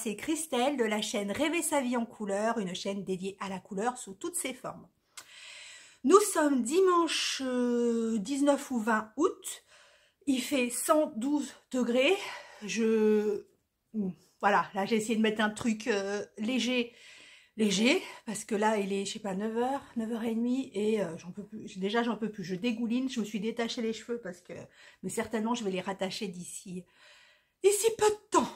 c'est Christelle de la chaîne Rêver sa vie en couleur, une chaîne dédiée à la couleur sous toutes ses formes. Nous sommes dimanche 19 ou 20 août, il fait 112 degrés, voilà, là j'ai essayé de mettre un truc léger, parce que là il est, je sais pas, 9h, 9h30 et j'en peux plus, déjà j'en peux plus, je dégouline, je me suis détaché les cheveux parce que, mais certainement je vais les rattacher d'ici peu de temps.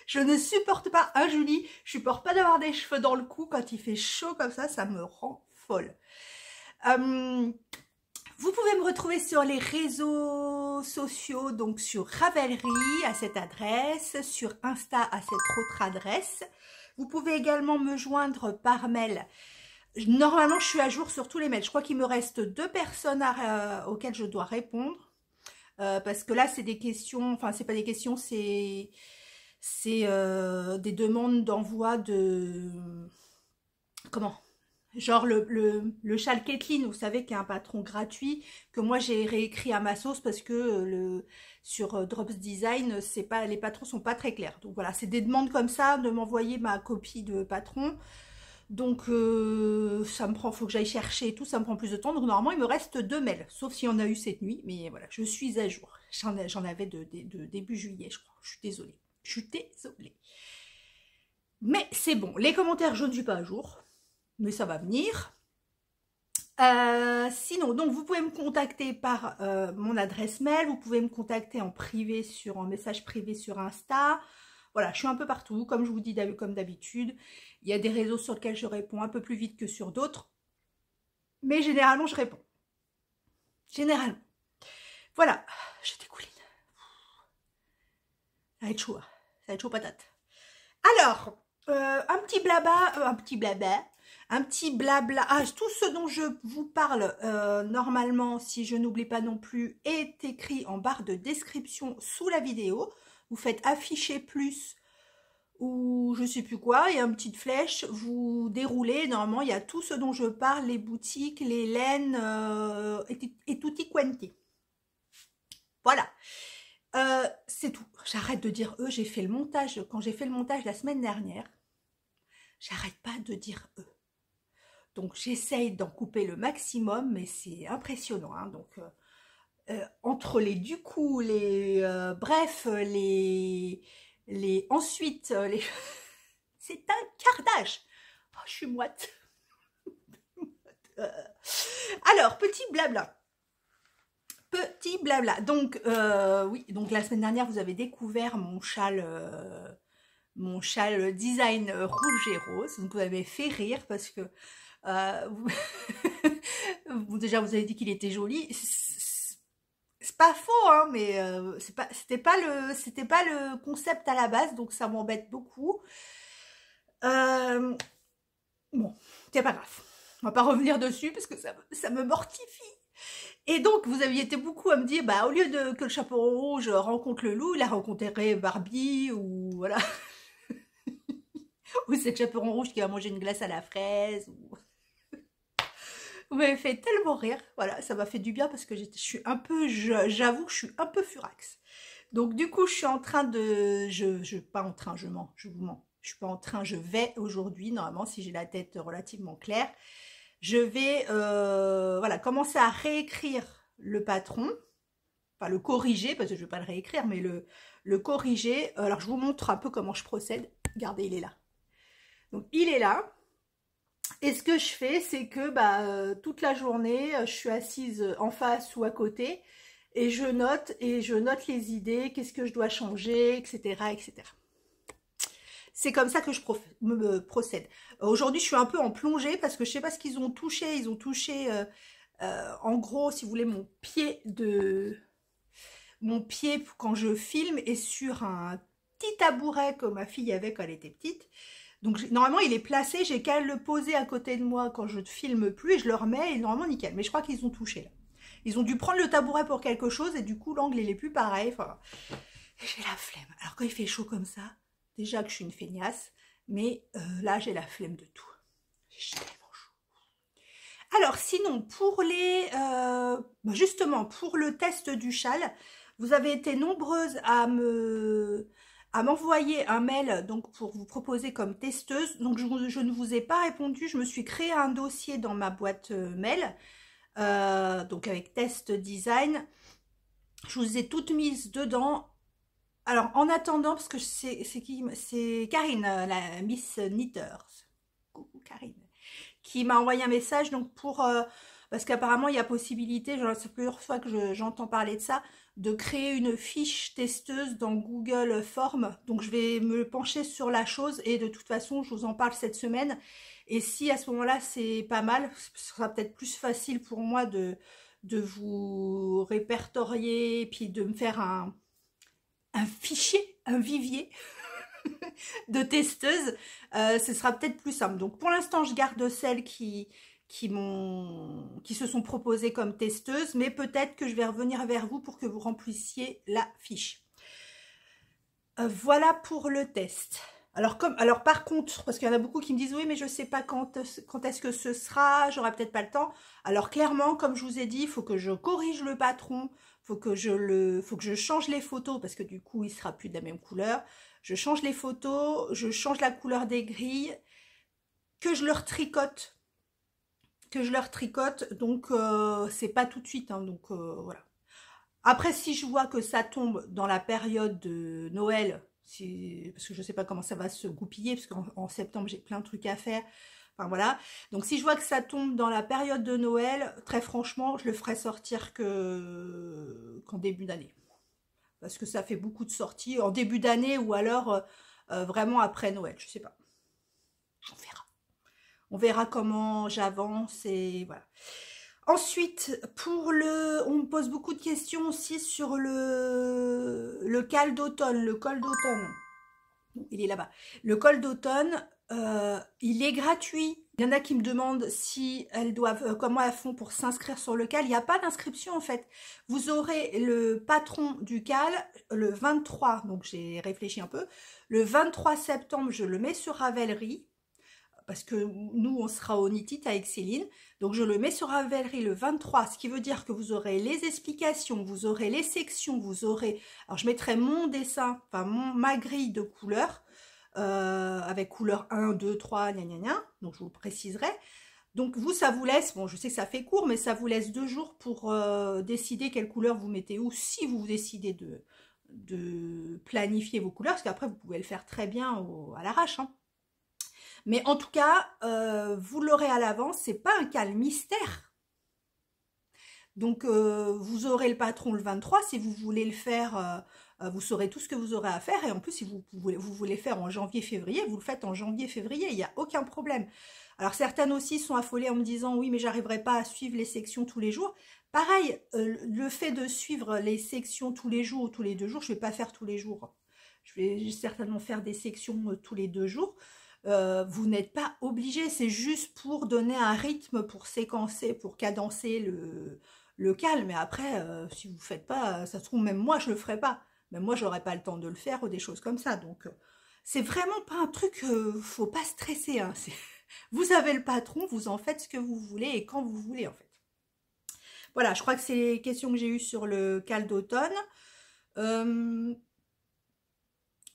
Je ne supporte pas, hein Julie, je supporte pas d'avoir des cheveux dans le cou quand il fait chaud comme ça me rend folle. Vous pouvez me retrouver sur les réseaux sociaux, donc sur Ravelry à cette adresse, sur Insta à cette autre adresse. Vous pouvez également me joindre par mail. Normalement, je suis à jour sur tous les mails. Je crois qu'il me reste 2 personnes auxquelles je dois répondre. Parce que là, c'est des questions, enfin, c'est pas des questions, c'est des demandes d'envoi de... Comment ? Genre le châle Kathleen, vous savez, qui est un patron gratuit, que moi j'ai réécrit à ma sauce parce que sur Drops Design, les patrons sont pas très clairs. Donc voilà, c'est des demandes comme ça, de m'envoyer ma copie de patron. Donc ça me prend, faut que j'aille chercher et tout, ça me prend plus de temps. Donc normalement il me reste 2 mails, sauf s'il y en a eu cette nuit. Mais voilà, je suis à jour. J'en avais de début juillet, je crois. Je suis désolée. Je suis désolée. Mais c'est bon. Les commentaires, je ne suis pas à jour. Mais ça va venir. Sinon, donc vous pouvez me contacter par mon adresse mail. Vous pouvez me contacter en privé, en message privé sur Insta. Voilà, je suis un peu partout, comme je vous dis comme d'habitude. Il y a des réseaux sur lesquels je réponds un peu plus vite que sur d'autres. Mais généralement, je réponds. Généralement. Voilà, je dégouline. Ça va être chaud, hein. Ça va être chaud patate. Alors, un petit blabla. Ah, tout ce dont je vous parle, normalement, si je n'oublie pas non plus, est écrit en barre de description sous la vidéo. Vous faites afficher plus ou je sais plus quoi, il y a une petite flèche, vous déroulez, normalement il y a tout ce dont je parle, les boutiques, les laines et tutti quanti. Voilà, c'est tout. J'arrête de dire eux, j'ai fait le montage, quand j'ai fait le montage la semaine dernière, j'arrête pas de dire eux. Donc j'essaye d'en couper le maximum, mais c'est impressionnant, hein. Donc entre les du coup, bref, ensuite, c'est un carnage. Oh, je suis moite. Alors, petit blabla. Donc, oui, donc la semaine dernière, vous avez découvert mon châle design rouge et rose. Donc, vous avez fait rire parce que déjà, vous avez dit qu'il était joli. C'est pas faux, hein, mais c'était pas le concept à la base, donc ça m'embête beaucoup. Bon, c'est pas grave. On va pas revenir dessus parce que ça me mortifie. Et donc, vous aviez été beaucoup à me dire, bah, au lieu que le chaperon rouge rencontre le loup, il a rencontré Barbie, ou voilà. Ou c'est le chaperon rouge qui va manger une glace à la fraise, ou... Vous m'avez fait tellement rire, voilà, ça m'a fait du bien parce que j'avoue que je suis un peu furax. Donc du coup, je suis en train de, je vous mens. Je suis pas en train, je vais aujourd'hui, normalement, si j'ai la tête relativement claire, je vais, voilà, commencer à réécrire le patron, enfin le corriger, parce que je vais pas le réécrire, mais le corriger. Alors je vous montre un peu comment je procède. Regardez, il est là. Donc il est là. Et ce que je fais, c'est que toute la journée, je suis assise en face ou à côté et je note les idées, qu'est-ce que je dois changer, etc., etc. C'est comme ça que je procède. Aujourd'hui, je suis un peu en plongée parce que je sais pas ce qu'ils ont touché. Ils ont touché, en gros, si vous voulez, mon pied quand je filme est sur un petit tabouret que ma fille avait quand elle était petite. Donc normalement il est placé, j'ai qu'à le poser à côté de moi quand je ne filme plus et je le remets et normalement nickel. Mais je crois qu'ils ont touché là. Ils ont dû prendre le tabouret pour quelque chose et du coup l'angle il est plus pareil. Enfin, j'ai la flemme. Alors quand il fait chaud comme ça, déjà que je suis une feignasse, mais là j'ai la flemme de tout. J'ai tellement chaud. Alors sinon justement pour le test du châle, vous avez été nombreuses à à m'envoyer un mail donc pour vous proposer comme testeuse. Donc je ne vous ai pas répondu, je me suis créé un dossier dans ma boîte mail, donc avec test design. Je vous ai toutes mises dedans. Alors en attendant, parce que c'est qui? C'est Karine, la Miss Knitters. Coucou Karine. Qui m'a envoyé un message donc pour parce qu'apparemment il y a possibilité, c'est plusieurs fois que j'entends parler de ça, de créer une fiche testeuse dans Google Forms. Donc je vais me pencher sur la chose et de toute façon je vous en parle cette semaine. Et si à ce moment-là c'est pas mal, ce sera peut-être plus facile pour moi de vous répertorier et puis de me faire un fichier, un vivier de testeuses, ce sera peut-être plus simple. Donc pour l'instant, je garde celles qui se sont proposées comme testeuses, mais peut-être que je vais revenir vers vous pour que vous remplissiez la fiche. Voilà pour le test. Alors par contre, parce qu'il y en a beaucoup qui me disent oui, mais je sais pas quand est-ce que ce sera, j'aurai peut-être pas le temps. Alors clairement, comme je vous ai dit, il faut que je corrige le patron, faut que je change les photos parce que du coup, il sera plus de la même couleur. Je change les photos, je change la couleur des grilles, que je leur tricote. Donc c'est pas tout de suite, hein, donc voilà. Après, si je vois que ça tombe dans la période de Noël, parce que je sais pas comment ça va se goupiller, parce qu'en septembre, j'ai plein de trucs à faire, enfin voilà. Donc si je vois que ça tombe dans la période de Noël, très franchement, je le ferai sortir qu'en début d'année. Parce que ça fait beaucoup de sorties en début d'année ou alors vraiment après Noël, je sais pas. On verra. On verra comment j'avance et voilà. Ensuite, on me pose beaucoup de questions aussi sur le col d'automne. Le col d'automne, il est là-bas. Le col d'automne, il est gratuit. Il y en a qui me demandent si elles doivent, comment elles font pour s'inscrire sur le cal. Il n'y a pas d'inscription en fait. Vous aurez le patron du cal le 23, donc j'ai réfléchi un peu. Le 23 septembre, je le mets sur Ravelry. Parce que nous, on sera au Knit avec Céline. Donc, je le mets sur Ravelry le 23, ce qui veut dire que vous aurez les explications, vous aurez les sections, vous aurez... Alors, je mettrai mon dessin, enfin, ma grille de couleurs, avec couleur 1, 2, 3, gna gna gna. Donc, je vous le préciserai. Donc, vous, ça vous laisse... Bon, je sais que ça fait court, mais ça vous laisse 2 jours pour décider quelle couleur vous mettez où, si vous décidez de planifier vos couleurs, parce qu'après, vous pouvez le faire très bien à l'arrache, hein. Mais en tout cas, vous l'aurez à l'avance, c'est pas un cal mystère. Donc, vous aurez le patron le 23. Si vous voulez le faire, vous saurez tout ce que vous aurez à faire. Et en plus, si vous voulez faire en janvier-février, vous le faites en janvier-février. Il n'y a aucun problème. Alors, certaines aussi sont affolées en me disant, oui, mais j'arriverai pas à suivre les sections tous les jours. Pareil, le fait de suivre les sections tous les jours ou tous les 2 jours, je ne vais pas faire tous les jours. Je vais certainement faire des sections tous les 2 jours. Vous n'êtes pas obligé, c'est juste pour donner un rythme, pour séquencer, pour cadencer le cal. Mais après, si vous ne faites pas, ça se trouve, même moi, je ne le ferai pas. Même moi, j'aurais pas le temps de le faire ou des choses comme ça. Donc, c'est vraiment pas un truc, faut pas stresser, hein. Vous avez le patron, vous en faites ce que vous voulez et quand vous voulez, en fait. Voilà, je crois que c'est les questions que j'ai eues sur le cal d'automne. De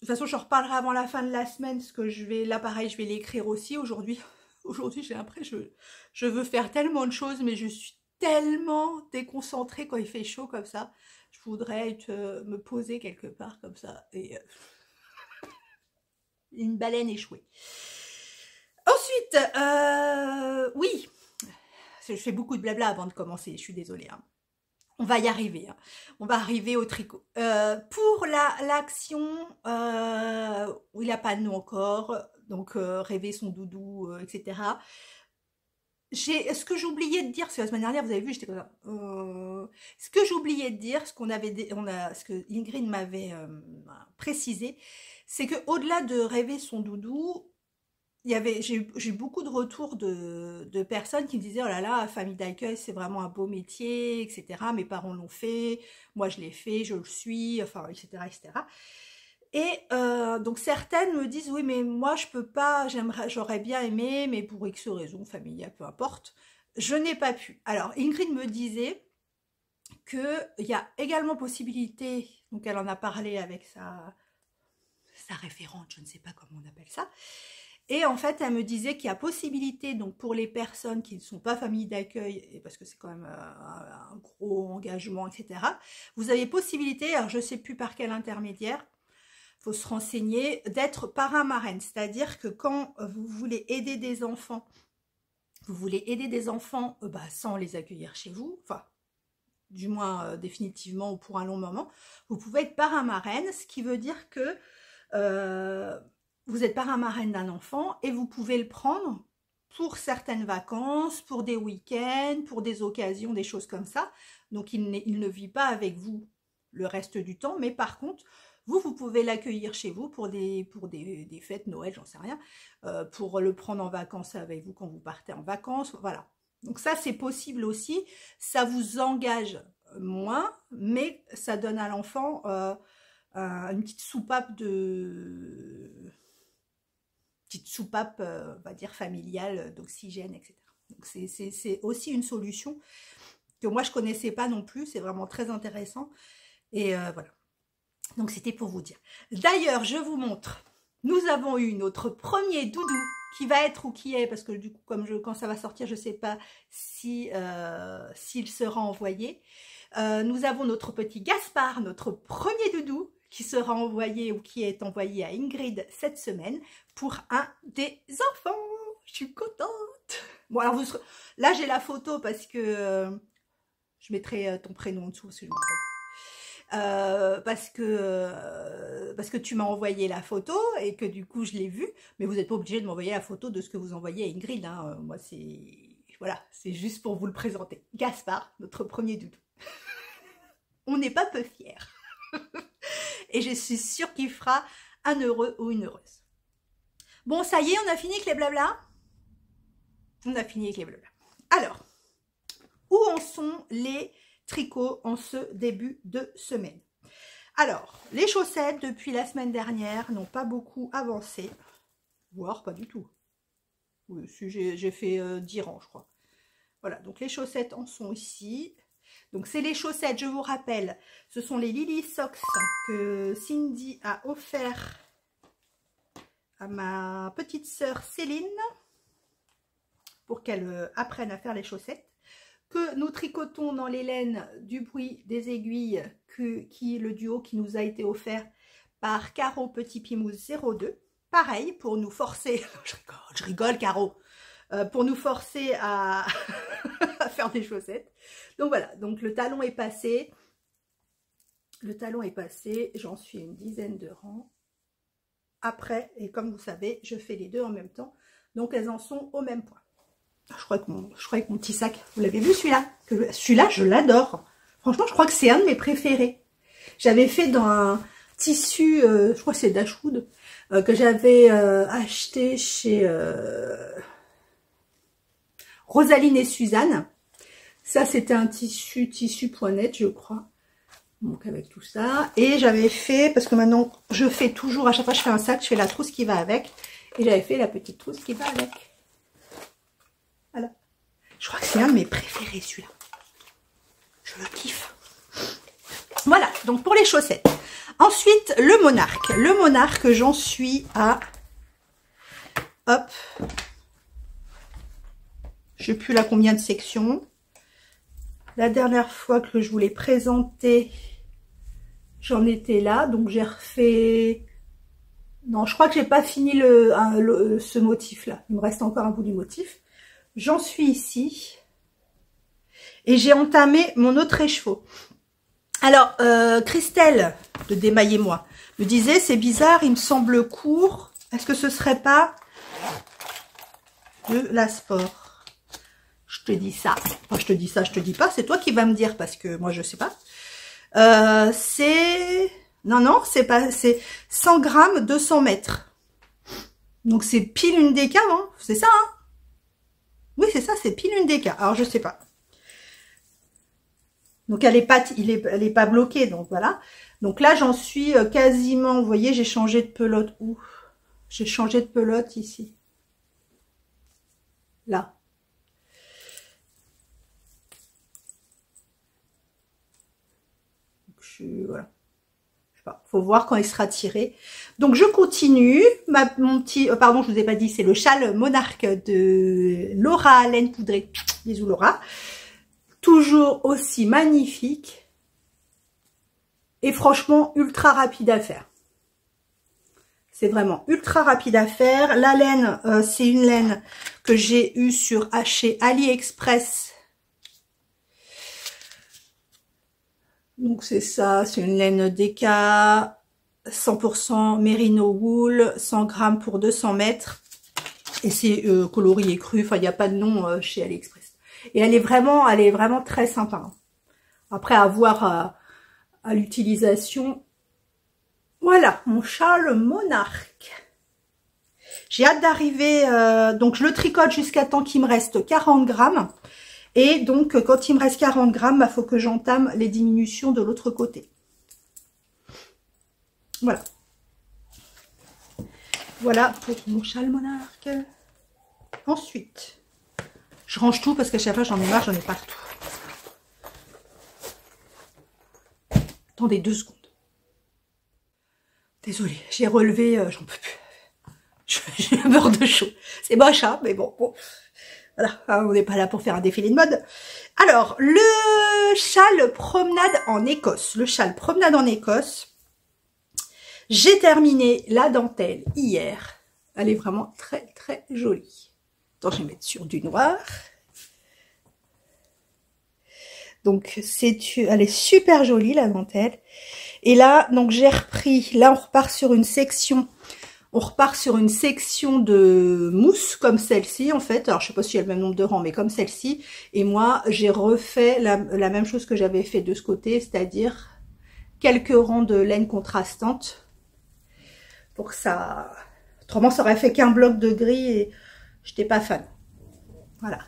toute façon, je reparlerai avant la fin de la semaine, parce que là pareil, je vais l'écrire aussi aujourd'hui. Aujourd'hui, j'ai l'impression, je veux faire tellement de choses, mais je suis tellement déconcentrée quand il fait chaud comme ça. Je voudrais me poser quelque part comme ça, et une baleine échouée. Ensuite, oui, je fais beaucoup de blabla avant de commencer, je suis désolée, hein. On va y arriver, hein. On va arriver au tricot. Pour l'action, où il n'y a pas de nom encore, donc rêver son doudou, etc. Ce que j'oubliais de dire, parce que la semaine dernière, vous avez vu, j'étais comme ça. Ce que j'oubliais de dire, ce que Ingrid m'avait précisé, c'est que au-delà de rêver son doudou, j'ai eu beaucoup de retours de personnes qui me disaient, oh là là, famille d'accueil, c'est vraiment un beau métier, etc. Mes parents l'ont fait, moi je l'ai fait, je le suis, enfin, etc., etc. Et donc certaines me disent, oui, mais moi je peux pas, j'aurais bien aimé, mais pour X raisons, familiales, peu importe, je n'ai pas pu. Alors Ingrid me disait qu'il y a également possibilité, donc elle en a parlé avec sa référente, je ne sais pas comment on appelle ça. Et en fait, elle me disait qu'il y a possibilité, donc pour les personnes qui ne sont pas famille d'accueil, et parce que c'est quand même un gros engagement, etc., vous avez possibilité, alors je ne sais plus par quel intermédiaire, il faut se renseigner, d'être parrain-marraine. C'est-à-dire que quand vous voulez aider des enfants, sans les accueillir chez vous, enfin, du moins définitivement ou pour un long moment, vous pouvez être parrain-marraine, ce qui veut dire que vous êtes parrain-marraine d'un enfant et vous pouvez le prendre pour certaines vacances, pour des week-ends, pour des occasions, des choses comme ça. Donc, il ne vit pas avec vous le reste du temps, mais par contre, vous pouvez l'accueillir chez vous pour des fêtes, Noël, j'en sais rien, pour le prendre en vacances avec vous quand vous partez en vacances, voilà. Donc ça, c'est possible aussi. Ça vous engage moins, mais ça donne à l'enfant une petite soupape on va dire familiale, d'oxygène, etc. Donc c'est aussi une solution que moi je connaissais pas non plus. C'est vraiment très intéressant. Et voilà. Donc c'était pour vous dire. D'ailleurs, je vous montre. Nous avons eu notre premier doudou qui va être ou qui est, parce que du coup, quand ça va sortir, je ne sais pas si s'il sera envoyé. Nous avons notre petit Gaspard, notre premier doudou, qui sera envoyé ou qui est envoyé à Ingrid cette semaine pour un des enfants. Je suis contente. Bon, alors là, j'ai la photo parce que je mettrai ton prénom en dessous, parce que je me rappelle. Parce que tu m'as envoyé la photo et que du coup je l'ai vue, mais vous n'êtes pas obligé de m'envoyer la photo de ce que vous envoyez à Ingrid, hein. Moi voilà, c'est juste pour vous le présenter. Gaspard, notre premier doudou. On n'est pas peu fiers. Et je suis sûre qu'il fera un heureux ou une heureuse. Bon, ça y est, on a fini avec les blabla. On a fini avec les blabla. Alors, où en sont les tricots en ce début de semaine? Alors, les chaussettes, depuis la semaine dernière, n'ont pas beaucoup avancé. Voire pas du tout. Oui, j'ai fait 10 rangs, je crois. Voilà, donc les chaussettes en sont ici. Donc, c'est les chaussettes, je vous rappelle, ce sont les Lily Socks que Cindy a offert à ma petite sœur Céline pour qu'elle apprenne à faire les chaussettes. Que nous tricotons dans les laines du bruit des aiguilles, le duo qui nous a été offert par Caro Petit Pimousse 02. Pareil, pour nous forcer, je rigole Caro, pour nous forcer à, à faire des chaussettes. Donc voilà, donc le talon est passé. Le talon est passé, j'en suis une dizaine de rangs. Après, et comme vous savez, je fais les deux en même temps. Donc elles en sont au même point. Je crois que mon petit sac, vous l'avez vu celui-là? Celui-là, je l'adore. Franchement, je crois que c'est un de mes préférés. J'avais fait dans un tissu, je crois que c'est Dashwood, que j'avais acheté chez Rosaline et Suzanne. Ça, c'était un tissu.net, je crois. Donc avec tout ça. Et j'avais fait, parce que maintenant, je fais toujours, à chaque fois que je fais un sac, je fais la trousse qui va avec. Et j'avais fait la petite trousse qui va avec. Voilà. Je crois que c'est un de mes préférés, celui-là. Je le kiffe. Voilà, donc pour les chaussettes. Ensuite, le monarque. Le monarque, j'en suis à... Hop. Je ne sais plus là combien de sections. La dernière fois que je vous l'ai présenté, j'en étais là. Donc j'ai refait... Non, je crois que j'ai pas fini ce motif-là. Il me reste encore un bout du motif. J'en suis ici. Et j'ai entamé mon autre écheveau. Alors, Christelle, de Démaillez-moi, me disait, c'est bizarre, il me semble court. Est-ce que ce serait pas de la sport? Je te dis ça. Enfin, je te dis ça, je te dis pas. C'est toi qui vas me dire, parce que moi, je sais pas. C'est... Non, c'est pas... C'est 100 grammes, 200 mètres. Donc, c'est pile une déca, hein. C'est ça, hein. Oui, c'est ça, c'est pile une déca. Alors, je sais pas. Donc, elle est pas bloquée, donc voilà. Donc là, j'en suis quasiment, vous voyez, j'ai changé de pelote. Ouh, j'ai changé de pelote ici. Là. Donc, voilà. Je sais Enfin, faut voir quand il sera tiré. Donc je continue. Mon petit, pardon, je vous ai pas dit, c'est le châle Monarque de Laura Laine Poudrée. Bisous Laura. Toujours aussi magnifique. Et franchement, ultra rapide à faire. C'est vraiment ultra rapide à faire. La laine, c'est une laine que j'ai eue chez AliExpress. Donc c'est ça, c'est une laine DK 100% Merino Wool, 100 grammes pour 200 mètres. Et c'est colorié cru, enfin il n'y a pas de nom chez AliExpress. Et elle est vraiment très sympa. Après avoir à l'utilisation. Voilà, mon châle Monarque. J'ai hâte d'arriver, donc je le tricote jusqu'à temps qu'il me reste 40 grammes. Et donc, quand il me reste 40 grammes, il faut que j'entame les diminutions de l'autre côté. Voilà. Voilà pour mon châle Monarque. Ensuite, je range tout parce qu'à chaque fois, j'en ai marre, j'en ai partout. Attendez 2 secondes. Désolée, j'ai relevé, j'en peux plus. J'ai un beurre de chaud. C'est moche, hein, mais bon. Voilà, on n'est pas là pour faire un défilé de mode. Alors, le châle promenade en Écosse. Le châle promenade en Écosse. J'ai terminé la dentelle hier. Elle est vraiment très très jolie. Attends, je vais mettre sur du noir. Donc, elle est super jolie la dentelle. Et là, donc j'ai repris. Là, on repart sur une section. On repart sur une section de mousse comme celle-ci en fait. Alors je sais pas s'il y a le même nombre de rangs, mais comme celle-ci. Et moi j'ai refait la même chose que j'avais fait de ce côté, c'est-à-dire quelques rangs de laine contrastante. Pour que ça... Autrement ça aurait fait qu'un bloc de gris et j'étais pas fan. Voilà.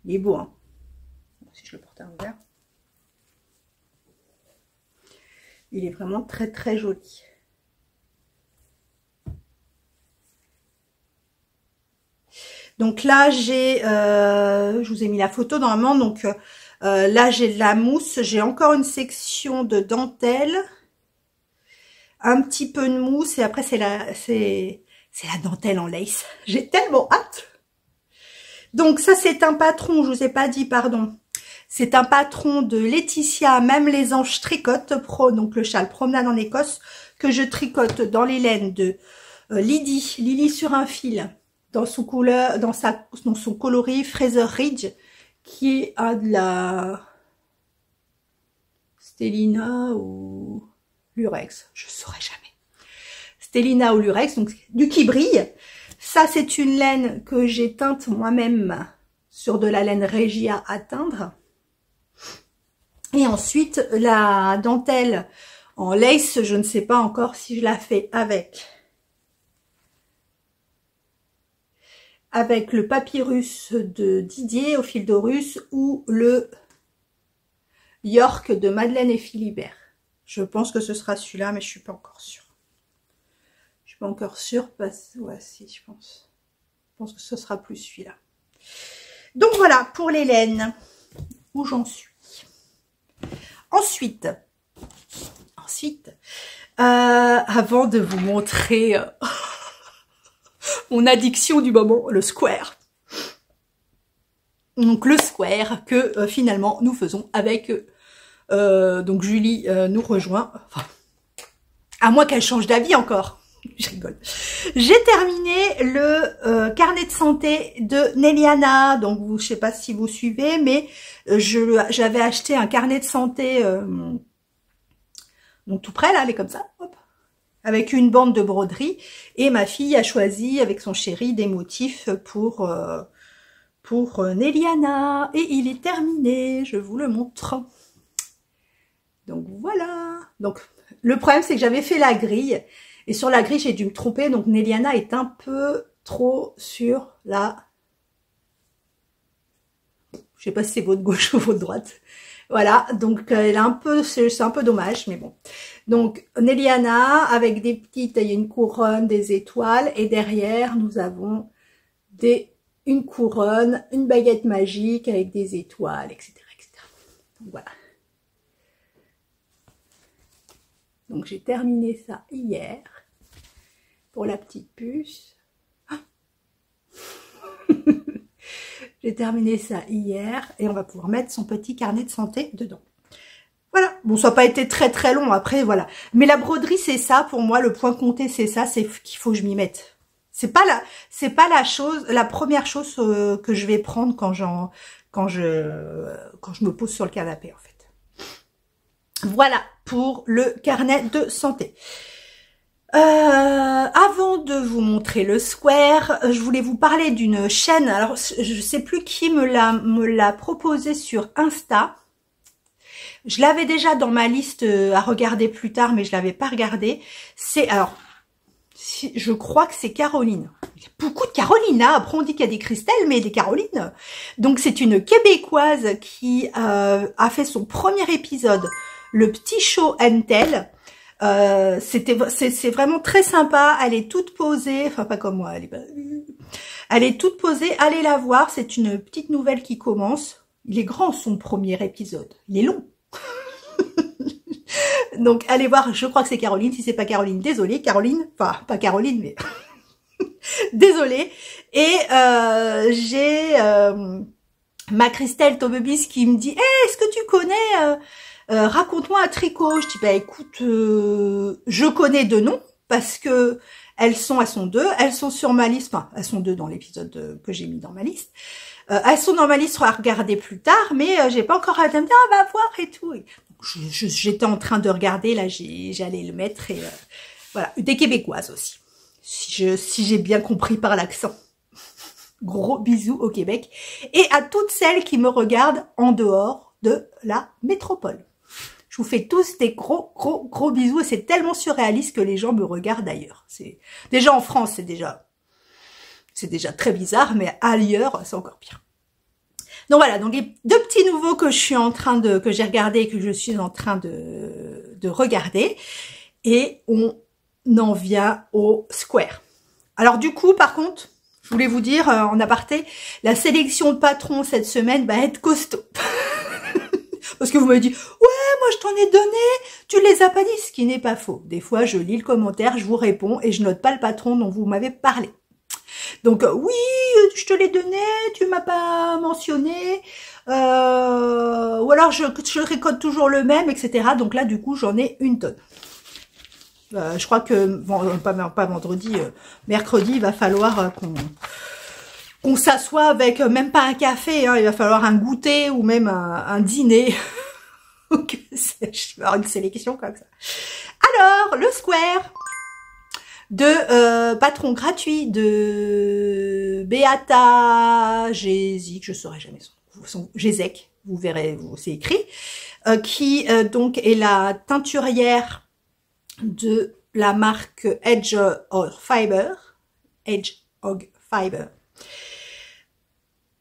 Il est beau, hein. Si je le portais à l'envers. Il est vraiment très très joli. Donc là, je vous ai mis la photo normalement. Donc là, j'ai de la mousse. J'ai encore une section de dentelle. Un petit peu de mousse. Et après, c'est la dentelle en lace. J'ai tellement hâte. Donc ça, c'est un patron. Je vous ai pas dit, pardon. C'est un patron de Laetitia, même les anges tricote pro. Donc le châle promenade en Écosse que je tricote dans les laines de Lily sur un fil. Dans son couleur, dans son coloris Fraser Ridge, qui est à de la Stellina ou Lurex, je saurais jamais. Stellina ou Lurex, donc du qui brille. Ça, c'est une laine que j'ai teinte moi-même sur de la laine Regia à teindre. Et ensuite, la dentelle en lace, je ne sais pas encore si je la fais avec le papyrus de Didier au fil d'Horus ou le York de Madeleine et Philibert. Je pense que ce sera celui-là, mais je suis pas encore sûre. Je suis pas encore sûre parce que, ouais, si, je pense. Je pense que ce sera plus celui-là. Donc voilà, pour les laines, où j'en suis. Ensuite, avant de vous montrer... mon addiction du moment, le square. Donc le square que finalement nous faisons avec donc Julie nous rejoint. Enfin, à moins qu'elle change d'avis encore. Je rigole. J'ai terminé le carnet de santé de Néliana. Donc je sais pas si vous suivez, mais j'avais acheté un carnet de santé donc tout près là, elle est comme ça. Hop. Avec une bande de broderie, et ma fille a choisi avec son chéri des motifs pour Néliana, et il est terminé, je vous le montre. Donc voilà. Donc le problème c'est que j'avais fait la grille, et sur la grille j'ai dû me tromper, donc Néliana est un peu trop sur la... Je sais pas si c'est votre gauche ou votre droite. Voilà, donc elle a un peu, c'est un peu dommage, mais bon. Donc Néliana avec des petites, il y a une couronne, des étoiles, et derrière nous avons une couronne, une baguette magique avec des étoiles, etc., etc. Donc voilà. Donc j'ai terminé ça hier pour la petite puce. J'ai terminé ça hier et on va pouvoir mettre son petit carnet de santé dedans. Voilà, bon ça n'a pas été très très long après, voilà. Mais la broderie c'est ça, pour moi le point compté c'est ça, c'est qu'il faut que je m'y mette. C'est pas la première chose que je vais prendre quand je me pose sur le canapé en fait. Voilà pour le carnet de santé. Avant de vous montrer le Square, je voulais vous parler d'une chaîne. Alors, je sais plus qui me l'a proposé sur Insta. Je l'avais déjà dans ma liste à regarder plus tard, mais je l'avais pas regardé. Je crois que c'est Caroline. Il y a beaucoup de Caroline, hein. Après on dit qu'il y a des Christelle, mais des Caroline. Donc c'est une Québécoise qui a fait son premier épisode, le petit show and tell. C'est vraiment très sympa, elle est toute posée, enfin pas comme moi, elle est toute posée, allez la voir, c'est une petite nouvelle qui commence. Il est grand son premier épisode, il est long. Donc allez voir, je crois que c'est Caroline, si c'est pas Caroline, désolée Caroline, enfin pas Caroline mais désolée. Et j'ai ma Christelle Tobebis qui me dit hey, est-ce que tu connais raconte-moi un tricot. Je dis bah écoute, je connais deux noms parce que elles sont deux, elles sont sur ma liste, enfin elles sont deux dans l'épisode que j'ai mis dans ma liste. Elles sont dans ma liste à regarder plus tard, mais j'ai pas encore arrêté de me dire on va voir et tout. Et j'étais en train de regarder, là j'allais le mettre et voilà, des Québécoises aussi. Si j'ai bien compris par l'accent. Gros bisous au Québec et à toutes celles qui me regardent en dehors de la métropole. Je vous fais tous des gros bisous et c'est tellement surréaliste que les gens me regardent ailleurs. C'est déjà en France, c'est déjà très bizarre, mais ailleurs, c'est encore pire. Donc voilà, donc les deux petits nouveaux que j'ai regardé et que je suis en train de regarder. Et on en vient au Square. Alors du coup, par contre, je voulais vous dire en aparté, la sélection de patrons cette semaine va être costaud. Parce que vous m'avez dit, ouais, moi je t'en ai donné, tu les as pas dit, ce qui n'est pas faux. Des fois, je lis le commentaire, je vous réponds et je note pas le patron dont vous m'avez parlé. Donc oui, je te l'ai donné, tu m'as pas mentionné, ou alors je récolte toujours le même, etc. Donc là, du coup, j'en ai une tonne. Je crois que, pas vendredi, mercredi, il va falloir qu'on s'assoit avec même pas un café, hein, il va falloir un goûter ou même un dîner. Que sais-je, avoir une sélection comme ça. Alors, le Square de patron gratuit de Beata Gézik, je saurais jamais son Gézek, vous verrez, c'est écrit, qui donc est la teinturière de la marque Hedgehog Fiber.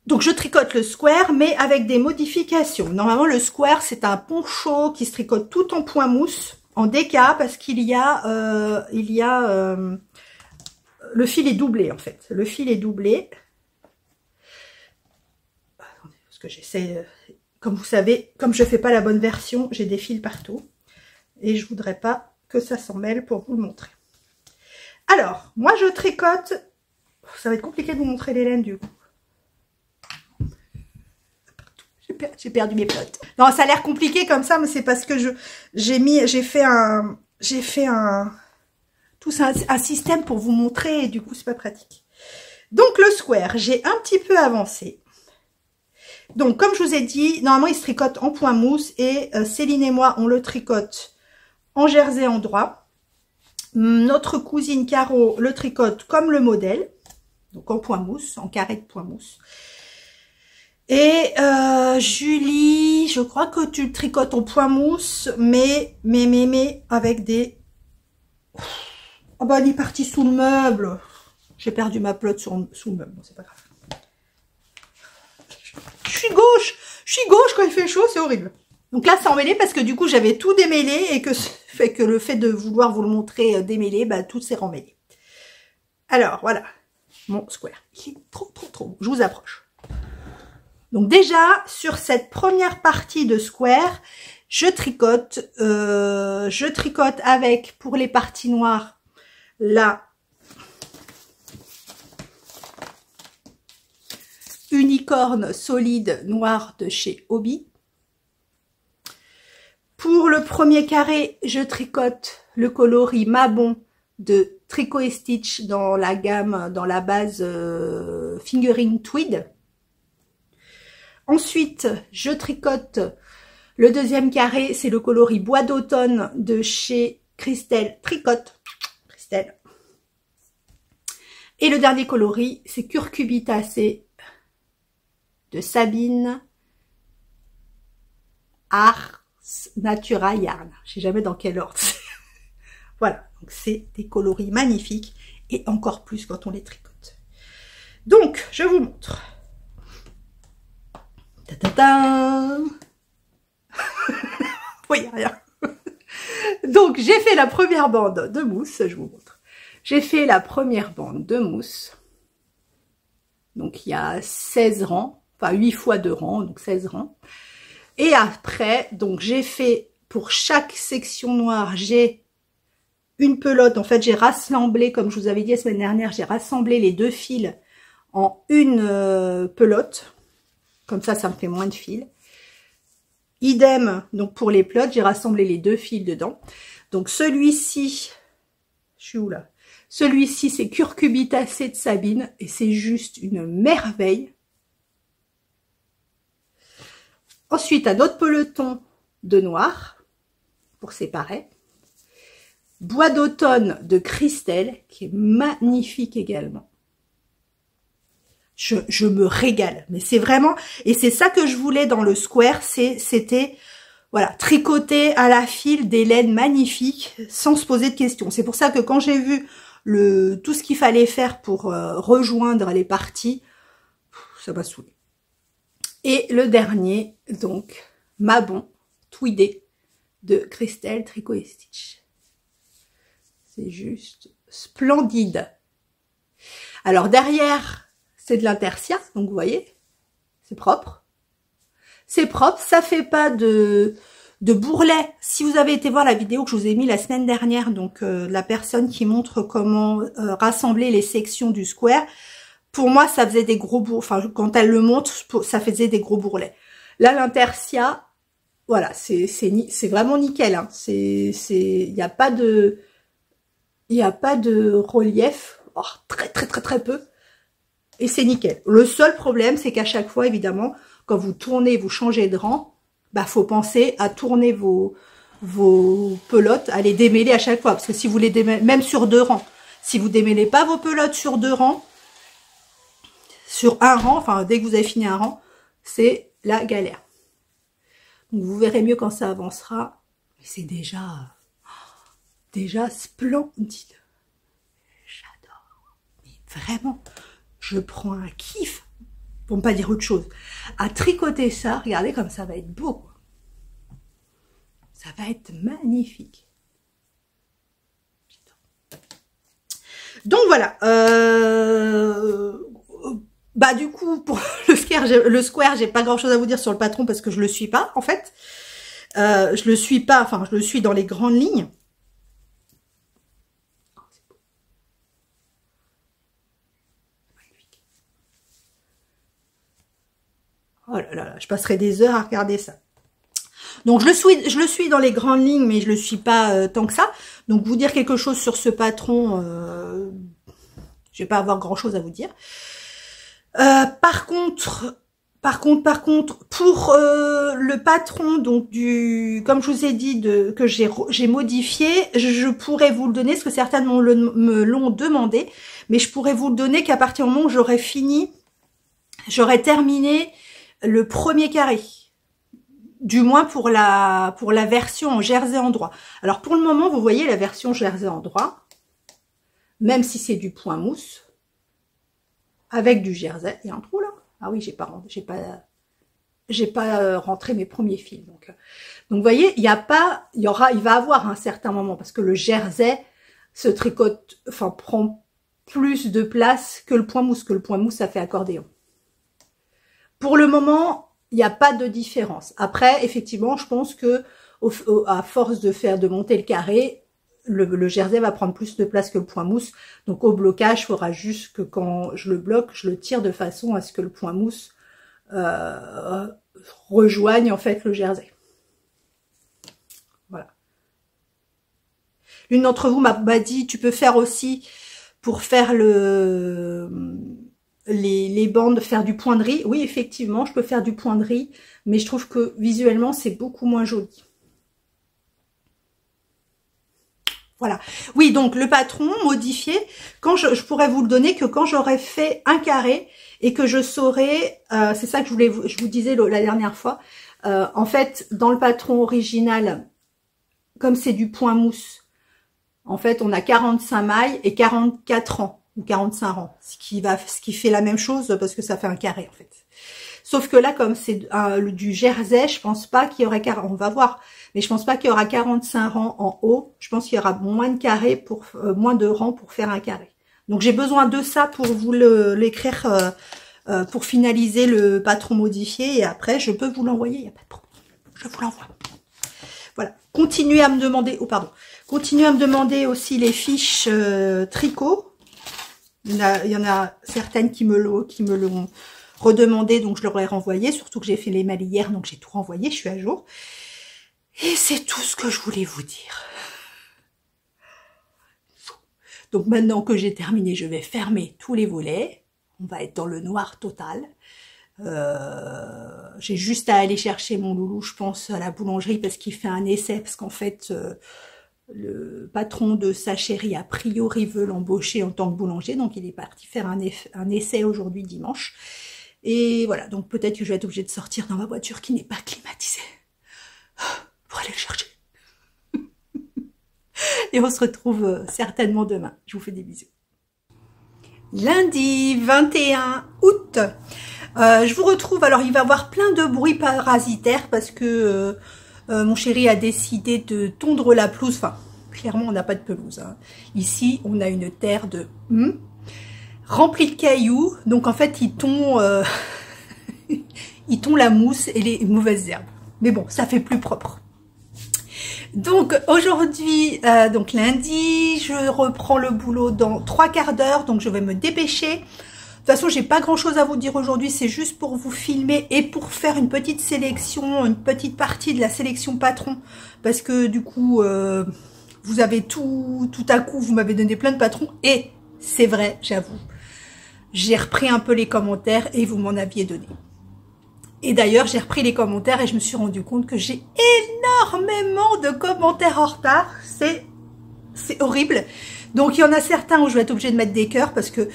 Donc je tricote le Square, mais avec des modifications. Normalement, le Square, c'est un poncho qui se tricote tout en point mousse, en déca, parce qu'il y a, le fil est doublé en fait. Le fil est doublé. Attendez, parce que j'essaie, comme vous savez, comme je fais pas la bonne version, j'ai des fils partout. Et je voudrais pas que ça s'en mêle pour vous le montrer. Alors, moi je tricote, ça va être compliqué de vous montrer les laines du coup. J'ai perdu mes potes. Non, ça a l'air compliqué comme ça, mais c'est parce que j'ai fait un système pour vous montrer et du coup c'est pas pratique. Donc le Square, j'ai un petit peu avancé. Donc comme je vous ai dit, normalement il se tricote en point mousse et Céline et moi on le tricote en jersey endroit. Notre cousine Caro le tricote comme le modèle, donc en point mousse, en carré de point mousse. Et Julie, je crois que tu le tricotes en point mousse, mais avec des... Oh bah elle est partie sous le meuble. J'ai perdu ma pelote sous le meuble, bon, c'est pas grave. Je suis gauche quand il fait chaud, c'est horrible. Donc là c'est emmêlé parce que du coup j'avais tout démêlé et que le fait de vouloir vous le montrer démêlé, bah tout s'est remmêlé. Alors voilà, mon Square. Il est trop beau. Je vous approche. Donc déjà, sur cette première partie de Square, je tricote avec, pour les parties noires, la unicorne solide noire de chez Hobby. Pour le premier carré, je tricote le coloris Mabon de Tricot & Stitch dans la gamme, dans la base Fingering Tweed. Ensuite, je tricote le deuxième carré, c'est le coloris Bois d'automne de chez Christelle Tricote. Christelle. Et le dernier coloris, c'est Curcubitacé de Sabine Ars Natura Yarn. Je sais jamais dans quel ordre. Voilà, donc c'est des coloris magnifiques et encore plus quand on les tricote. Donc, je vous montre. Ta ta ta. Oui, rien. Donc, j'ai fait la première bande de mousse, je vous montre. J'ai fait la première bande de mousse. Donc, il y a 16 rangs, enfin 8 fois 2 rangs, donc 16 rangs. Et après, donc j'ai fait, pour chaque section noire, j'ai une pelote. En fait, j'ai rassemblé, comme je vous avais dit la semaine dernière, j'ai rassemblé les 2 fils en une pelote. Comme ça, ça me fait moins de fils. Idem, donc pour les pelotes, j'ai rassemblé les 2 fils dedans. Donc celui-ci, je suis où là? Celui-ci, c'est Curcubitacé de Sabine et c'est juste une merveille. Ensuite, un autre peloton de noir pour séparer. Bois d'automne de Christelle, qui est magnifique également. Je me régale, mais c'est vraiment, et c'est ça que je voulais dans le square, c'était, voilà, tricoter à la file des laines magnifiques, sans se poser de questions. C'est pour ça que quand j'ai vu tout ce qu'il fallait faire pour rejoindre les parties, ça m'a saoulé. Et le dernier, donc, Mabon Tweedé de Christelle Tricot & Stitch. C'est juste splendide. Alors derrière, c'est de l'intersia, donc vous voyez, c'est propre. C'est propre, ça fait pas de bourrelet. Si vous avez été voir la vidéo que je vous ai mis la semaine dernière, donc la personne qui montre comment rassembler les sections du square, pour moi, ça faisait des gros bourrelets. Enfin, quand elle le montre, ça faisait des gros bourrelets. Là, l'intersia, voilà, c'est vraiment nickel. Hein. Il n'y a pas de relief. Oh, très peu. Et c'est nickel. Le seul problème, c'est qu'à chaque fois, évidemment, quand vous tournez, vous changez de rang, bah, faut penser à tourner vos pelotes, à les démêler à chaque fois. Parce que si vous les démêlez, même sur 2 rangs, si vous démêlez pas vos pelotes sur 2 rangs, sur un rang, enfin, dès que vous avez fini un rang, c'est la galère. Donc, vous verrez mieux quand ça avancera. Mais c'est déjà splendide. J'adore. Mais vraiment, je prends un kiff, pour ne pas dire autre chose, à tricoter ça. Regardez comme ça va être beau. Ça va être magnifique. Donc voilà. Bah du coup, pour le square, j'ai pas grand chose à vous dire sur le patron parce que je le suis pas, en fait. Je le suis pas, enfin, je le suis dans les grandes lignes. Oh là là, je passerai des heures à regarder ça. Donc je le suis dans les grandes lignes, mais je le suis pas tant que ça. Donc vous dire quelque chose sur ce patron, je vais pas avoir grand chose à vous dire. Par contre, pour le patron, donc comme je vous ai dit, que j'ai modifié, je pourrais vous le donner, parce que certains me l'ont demandé, mais je pourrais vous le donner qu'à partir du moment où j'aurais terminé le premier carré. Du moins pour la version en jersey en droit. Alors pour le moment, vous voyez la version jersey en droit, même si c'est du point mousse, avec du jersey. Il y a un trou là? Ah oui, j'ai pas rentré mes premiers fils. Donc vous voyez, il va avoir un certain moment, parce que le jersey se tricote, enfin prend plus de place que le point mousse, ça fait accordéon. Pour le moment, il n'y a pas de différence. Après, effectivement, je pense que à force de monter le carré, le jersey va prendre plus de place que le point mousse. Donc au blocage, il faudra juste que quand je le bloque, je le tire de façon à ce que le point mousse rejoigne en fait le jersey. Voilà. L'une d'entre vous m'a dit, tu peux faire aussi pour faire les bandes, faire du point de riz. Oui, effectivement, je peux faire du point de riz, mais je trouve que visuellement, c'est beaucoup moins joli. Voilà. Oui, donc le patron modifié, quand je pourrais vous le donner que quand j'aurais fait un carré et que je saurais, c'est ça que je vous disais la dernière fois, en fait, dans le patron original, comme c'est du point mousse, en fait, on a 45 mailles et 44 rangs, ou 45 rangs, ce qui fait la même chose parce que ça fait un carré, en fait. Sauf que là, comme c'est du jersey, je pense pas qu'il y aurait, on va voir, mais je pense pas qu'il y aura 45 rangs en haut. Je pense qu'il y aura moins de carrés moins de rangs pour faire un carré. Donc j'ai besoin de ça pour vous l'écrire, pour finaliser le patron modifié. Et après, je peux vous l'envoyer, il n'y a pas de problème. Je vous l'envoie. Voilà. Continuez à me demander, continuez à me demander aussi les fiches tricot. Il y en a certaines qui me l'ont redemandé, donc je leur ai renvoyé, surtout que j'ai fait les mails hier, donc j'ai tout renvoyé, je suis à jour. Et c'est tout ce que je voulais vous dire. Donc maintenant que j'ai terminé, je vais fermer tous les volets. On va être dans le noir total. J'ai juste à aller chercher mon loulou, je pense, à la boulangerie parce qu'il fait un essai, parce qu'en fait, le patron de sa chérie, a priori, veut l'embaucher en tant que boulanger, donc il est parti faire un essai aujourd'hui, dimanche. Et voilà, donc peut-être que je vais être obligée de sortir dans ma voiture qui n'est pas climatisée pour aller le chercher. Et on se retrouve certainement demain. Je vous fais des bisous. Lundi 21 août. Je vous retrouve, alors il va y avoir plein de bruits parasitaires parce que mon chéri a décidé de tondre la pelouse. Enfin, clairement on n'a pas de pelouse. Hein. Ici, on a une terre de... rempli de cailloux, donc en fait ils tondent la mousse et les mauvaises herbes. Mais bon, ça fait plus propre. Donc aujourd'hui, donc lundi, je reprends le boulot dans 3 quarts d'heure, donc je vais me dépêcher. De toute façon, j'ai pas grand chose à vous dire aujourd'hui, c'est juste pour vous filmer et pour faire une petite sélection, une petite partie de la sélection patron, parce que du coup, vous avez tout à coup, vous m'avez donné plein de patrons et c'est vrai, j'avoue. J'ai repris un peu les commentaires et vous m'en aviez donné. Et d'ailleurs, j'ai repris les commentaires et je me suis rendu compte que j'ai énormément de commentaires en retard. C'est horrible. Donc, il y en a certains où je vais être obligée de mettre des cœurs parce que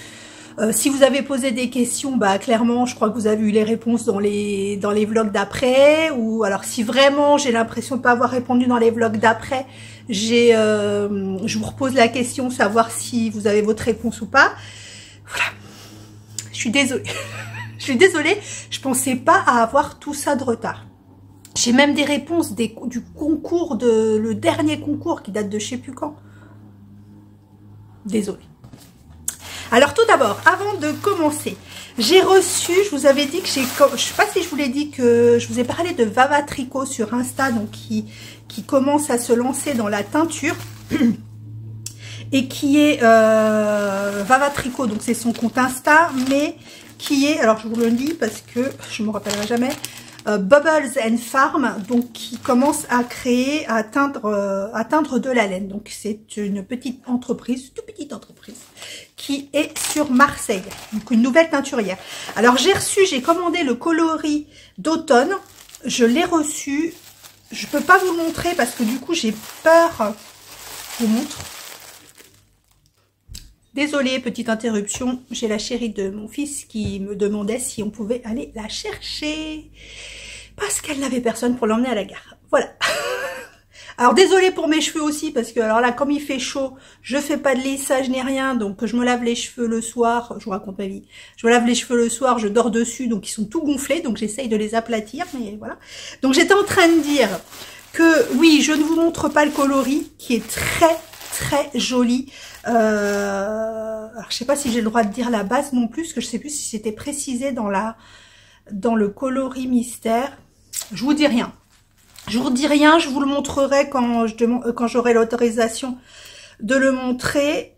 si vous avez posé des questions, bah clairement, je crois que vous avez eu les réponses dans les vlogs d'après. Ou alors, si vraiment j'ai l'impression de ne pas avoir répondu dans les vlogs d'après, je vous repose la question, savoir si vous avez votre réponse ou pas. Voilà. Je suis désolée. Je suis désolée, je pensais pas à avoir tout ça de retard. J'ai même des réponses du concours, le dernier concours qui date de je sais plus quand. Désolée. Alors tout d'abord, avant de commencer, j'ai reçu, je vous avais dit que je sais pas si je vous l'ai dit, que je vous ai parlé de Vava Tricot sur Insta, donc qui commence à se lancer dans la teinture. Et qui est Vava Tricot, donc c'est son compte Insta, mais qui est, alors je vous le lis parce que je ne me rappellerai jamais, Bubbles and Farm, donc qui commence à créer, à teindre de la laine. Donc c'est une petite entreprise, toute petite entreprise, qui est sur Marseille, donc une nouvelle teinturière. Alors j'ai commandé le coloris d'automne, je l'ai reçu, je peux pas vous le montrer parce que du coup j'ai peur, je vous montre. Désolée, petite interruption, j'ai la chérie de mon fils qui me demandait si on pouvait aller la chercher parce qu'elle n'avait personne pour l'emmener à la gare. Voilà. Alors désolée pour mes cheveux aussi parce que alors là comme il fait chaud, je fais pas de lissage ni rien, donc je me lave les cheveux le soir, je vous raconte ma vie. Je me lave les cheveux le soir, je dors dessus, donc ils sont tout gonflés, donc j'essaye de les aplatir, mais voilà. Donc j'étais en train de dire que oui, je ne vous montre pas le coloris qui est très très joli. Alors je sais pas si j'ai le droit de dire la base non plus, parce que je sais plus si c'était précisé dans dans le coloris mystère. Je vous dis rien. Je vous dis rien, je vous le montrerai quand j'aurai l'autorisation de le montrer.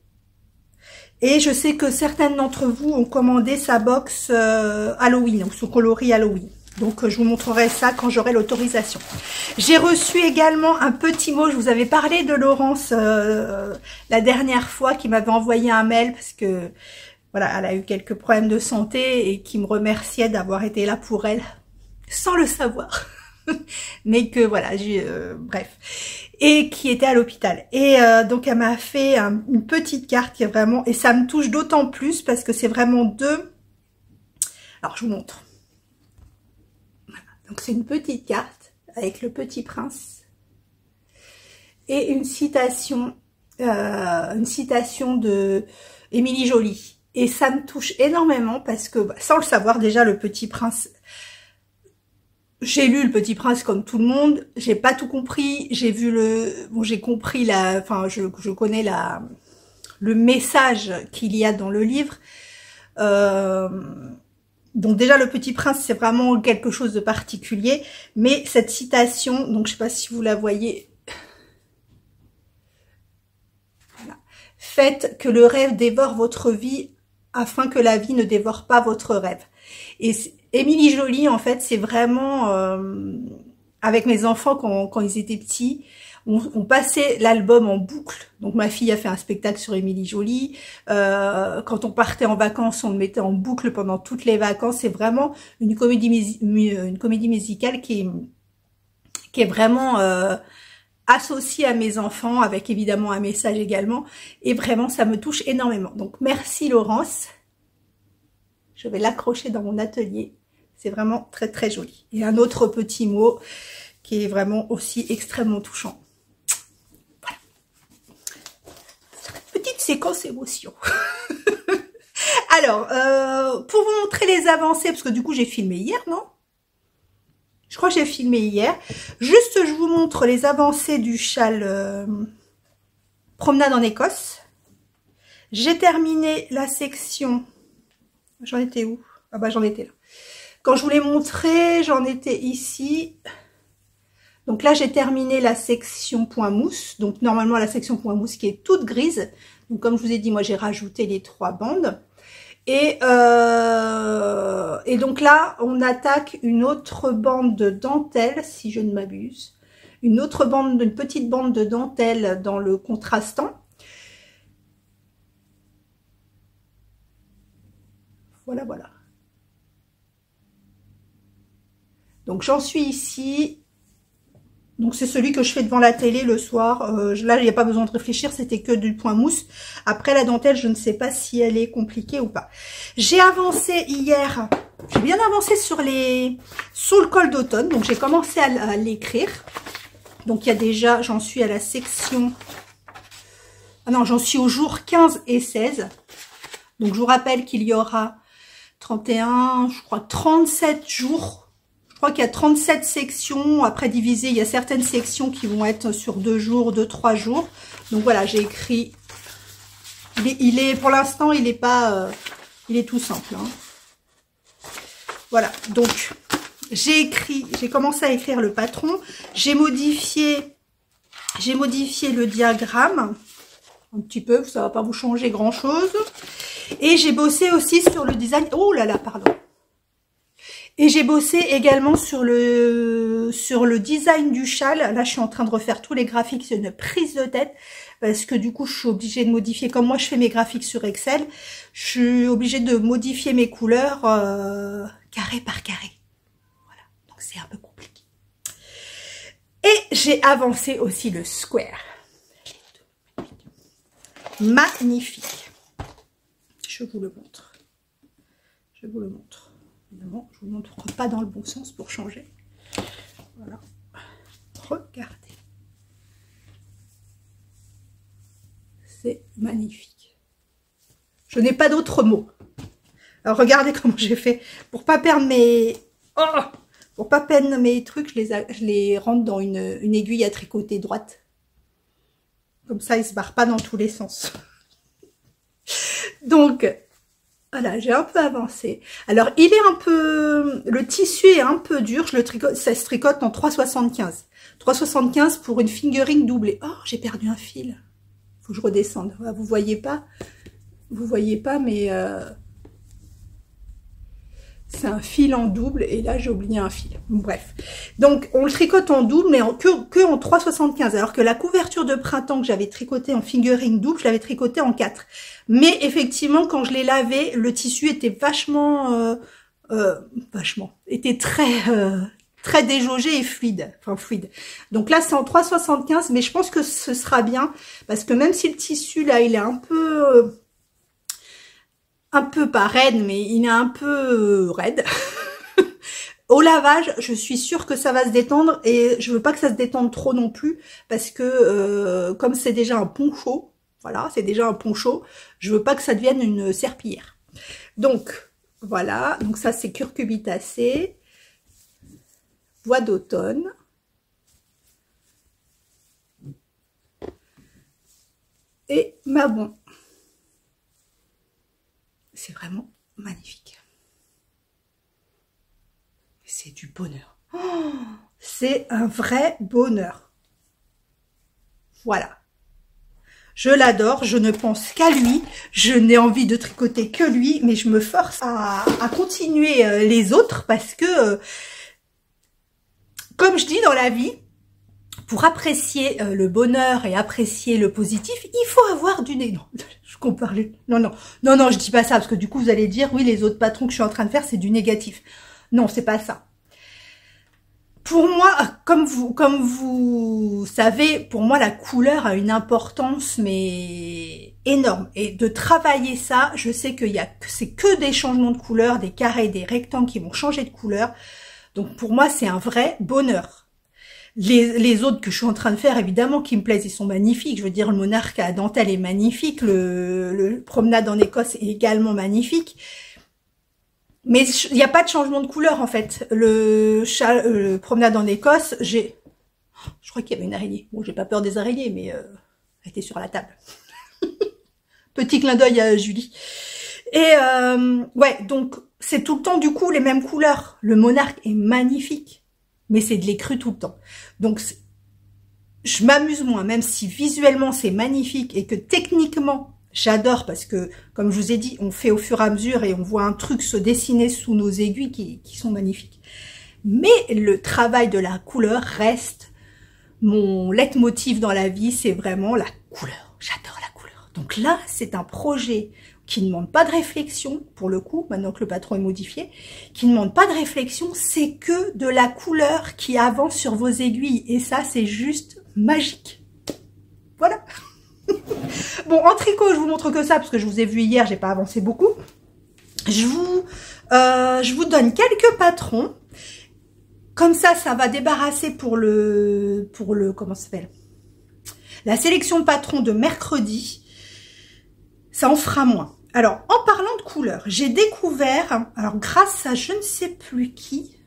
Et je sais que certaines d'entre vous ont commandé sa box Halloween, ou son coloris Halloween. Donc je vous montrerai ça quand j'aurai l'autorisation. J'ai reçu également un petit mot, je vous avais parlé de Laurence la dernière fois, qui m'avait envoyé un mail parce que voilà, elle a eu quelques problèmes de santé et qui me remerciait d'avoir été là pour elle, sans le savoir. Mais que voilà, bref, et qui était à l'hôpital. Et donc elle m'a fait une petite carte qui est vraiment, et ça me touche d'autant plus parce que c'est vraiment deux. Alors je vous montre. Voilà. Donc c'est une petite carte avec le Petit Prince et une citation de Émilie Joly. Et ça me touche énormément parce que, sans le savoir, déjà le Petit Prince. J'ai lu le Petit Prince comme tout le monde, j'ai pas tout compris, j'ai vu j'ai compris je connais le message qu'il y a dans le livre. Donc déjà le Petit Prince c'est vraiment quelque chose de particulier, mais cette citation, donc je sais pas si vous la voyez. Voilà. Faites que le rêve dévore votre vie afin que la vie ne dévore pas votre rêve. Et Émilie Joly, en fait, c'est vraiment, avec mes enfants, quand ils étaient petits, on passait l'album en boucle. Donc, ma fille a fait un spectacle sur Émilie Joly. Quand on partait en vacances, on le mettait en boucle pendant toutes les vacances. C'est vraiment une comédie musicale qui est vraiment associée à mes enfants, avec évidemment un message également. Et vraiment, ça me touche énormément. Donc, merci Laurence. Je vais l'accrocher dans mon atelier. C'est vraiment très très joli. Et un autre petit mot qui est vraiment aussi extrêmement touchant. Voilà. Petite séquence émotion. Alors, pour vous montrer les avancées, parce que du coup j'ai filmé hier, non? Je crois que j'ai filmé hier. Juste, je vous montre les avancées du châle Promenade en Écosse. J'ai terminé la section... J'en étais où? Ah bah j'en étais là. Quand je vous l'ai montré, j'en étais ici. Donc là, j'ai terminé la section point mousse. Donc normalement, la section point mousse qui est toute grise. Donc comme je vous ai dit, moi j'ai rajouté les 3 bandes. Et donc là, on attaque une autre bande de dentelle, si je ne m'abuse. Une petite bande de dentelle dans le contrastant. Voilà, voilà. Donc j'en suis ici. Donc c'est celui que je fais devant la télé le soir. Là, il n'y a pas besoin de réfléchir, c'était que du point mousse. Après la dentelle, je ne sais pas si elle est compliquée ou pas. J'ai avancé hier. J'ai bien avancé sur le col d'automne. Donc j'ai commencé à l'écrire. Donc il y a déjà, j'en suis à la section... Ah non, j'en suis au jour 15 et 16. Donc je vous rappelle qu'il y aura 31, je crois 37 jours. Je crois qu'il y a 37 sections. Après divisé, il y a certaines sections qui vont être sur 2 jours, 2-3 jours. Donc voilà, j'ai écrit. Pour l'instant, il est pas, il est tout simple. Hein. Voilà, donc j'ai commencé à écrire le patron. J'ai modifié le diagramme un petit peu. Ça va pas vous changer grand chose. Et j'ai bossé aussi sur le design. Oh là là, pardon. Et j'ai bossé également sur le design du châle. Là, je suis en train de refaire tous les graphiques. C'est une prise de tête parce que du coup, je suis obligée de modifier. Comme moi, je fais mes graphiques sur Excel, je suis obligée de modifier mes couleurs carré par carré. Voilà, donc c'est un peu compliqué. Et j'ai avancé aussi le square. Magnifique. Je vous le montre. Je vous le montre. Évidemment, je ne vous montre pas dans le bon sens pour changer. Voilà. Regardez. C'est magnifique. Je n'ai pas d'autres mots. Alors, regardez comment j'ai fait. Pour pas perdre mes... Oh, pour pas perdre mes trucs, je les rentre dans une aiguille à tricoter droite. Comme ça, ils ne se barrent pas dans tous les sens. Donc, Voilà, j'ai un peu avancé. Alors, il est un peu... Le tissu est un peu dur. Je le tricote, ça se tricote en 3,75. 3,75 pour une fingering doublée. Oh, j'ai perdu un fil. Faut que je redescende. Ah, vous voyez pas. Vous voyez pas, mais... c'est un fil en double. Et là, j'ai oublié un fil. Bref. Donc, on le tricote en double, mais que en 3,75. Alors que la couverture de printemps que j'avais tricotée en fingering double, je l'avais tricotée en 4. Mais effectivement, quand je l'ai lavé, le tissu était vachement... était très déjaugé et fluide. Enfin, fluide. Donc là, c'est en 3,75, mais je pense que ce sera bien. Parce que même si le tissu, là, il est un peu pas raide, mais il est un peu raide. Au lavage, je suis sûre que ça va se détendre et je veux pas que ça se détende trop non plus parce que comme c'est déjà un poncho, voilà, c'est déjà un poncho, je veux pas que ça devienne une serpillière. Donc, voilà, donc ça c'est curcubitacé, bois d'automne. Et Mabon. C'est vraiment magnifique. C'est du bonheur. Oh, c'est un vrai bonheur. Voilà. Je l'adore, je ne pense qu'à lui. Je n'ai envie de tricoter que lui, mais je me force à continuer les autres parce que, comme je dis dans la vie, pour apprécier le bonheur et apprécier le positif, il faut avoir du nez. Non, je compare les... Non, je dis pas ça parce que du coup vous allez dire, oui, les autres patrons que je suis en train de faire, c'est du négatif. Non, c'est pas ça. Pour moi, comme vous savez, pour moi, la couleur a une importance, mais énorme. Et de travailler ça, je sais c'est que des changements de couleur, des carrés, des rectangles qui vont changer de couleur. Donc, pour moi, c'est un vrai bonheur. Les autres que je suis en train de faire, évidemment, qui me plaisent, ils sont magnifiques. Je veux dire, le monarque à dentelle est magnifique. Le promenade en Écosse est également magnifique. Mais il n'y a pas de changement de couleur, en fait. Le promenade en Écosse, je crois qu'il y avait une araignée. Bon, j'ai pas peur des araignées, mais elle était sur la table. Petit clin d'œil à Julie. Et ouais, donc c'est tout le temps, du coup, les mêmes couleurs. Le monarque est magnifique, mais c'est de l'écru tout le temps. Donc, je m'amuse moins, même si visuellement, c'est magnifique et que techniquement... J'adore parce que, comme je vous ai dit, on fait au fur et à mesure et on voit un truc se dessiner sous nos aiguilles qui sont magnifiques. Mais le travail de la couleur reste mon leitmotiv dans la vie, c'est vraiment la couleur. J'adore la couleur. Donc là, c'est un projet qui ne demande pas de réflexion, pour le coup, maintenant que le patron est modifié, qui ne demande pas de réflexion, c'est que de la couleur qui avance sur vos aiguilles. Et ça, c'est juste magique. Voilà. Bon, en tricot, je vous montre que ça, parce que je vous ai vu hier, j'ai pas avancé beaucoup. Je vous donne quelques patrons. Comme ça va débarrasser pour le, comment ça s'appelle? La sélection de patrons de mercredi. Ça en fera moins. Alors, en parlant de couleurs, j'ai découvert, alors grâce à je ne sais plus qui,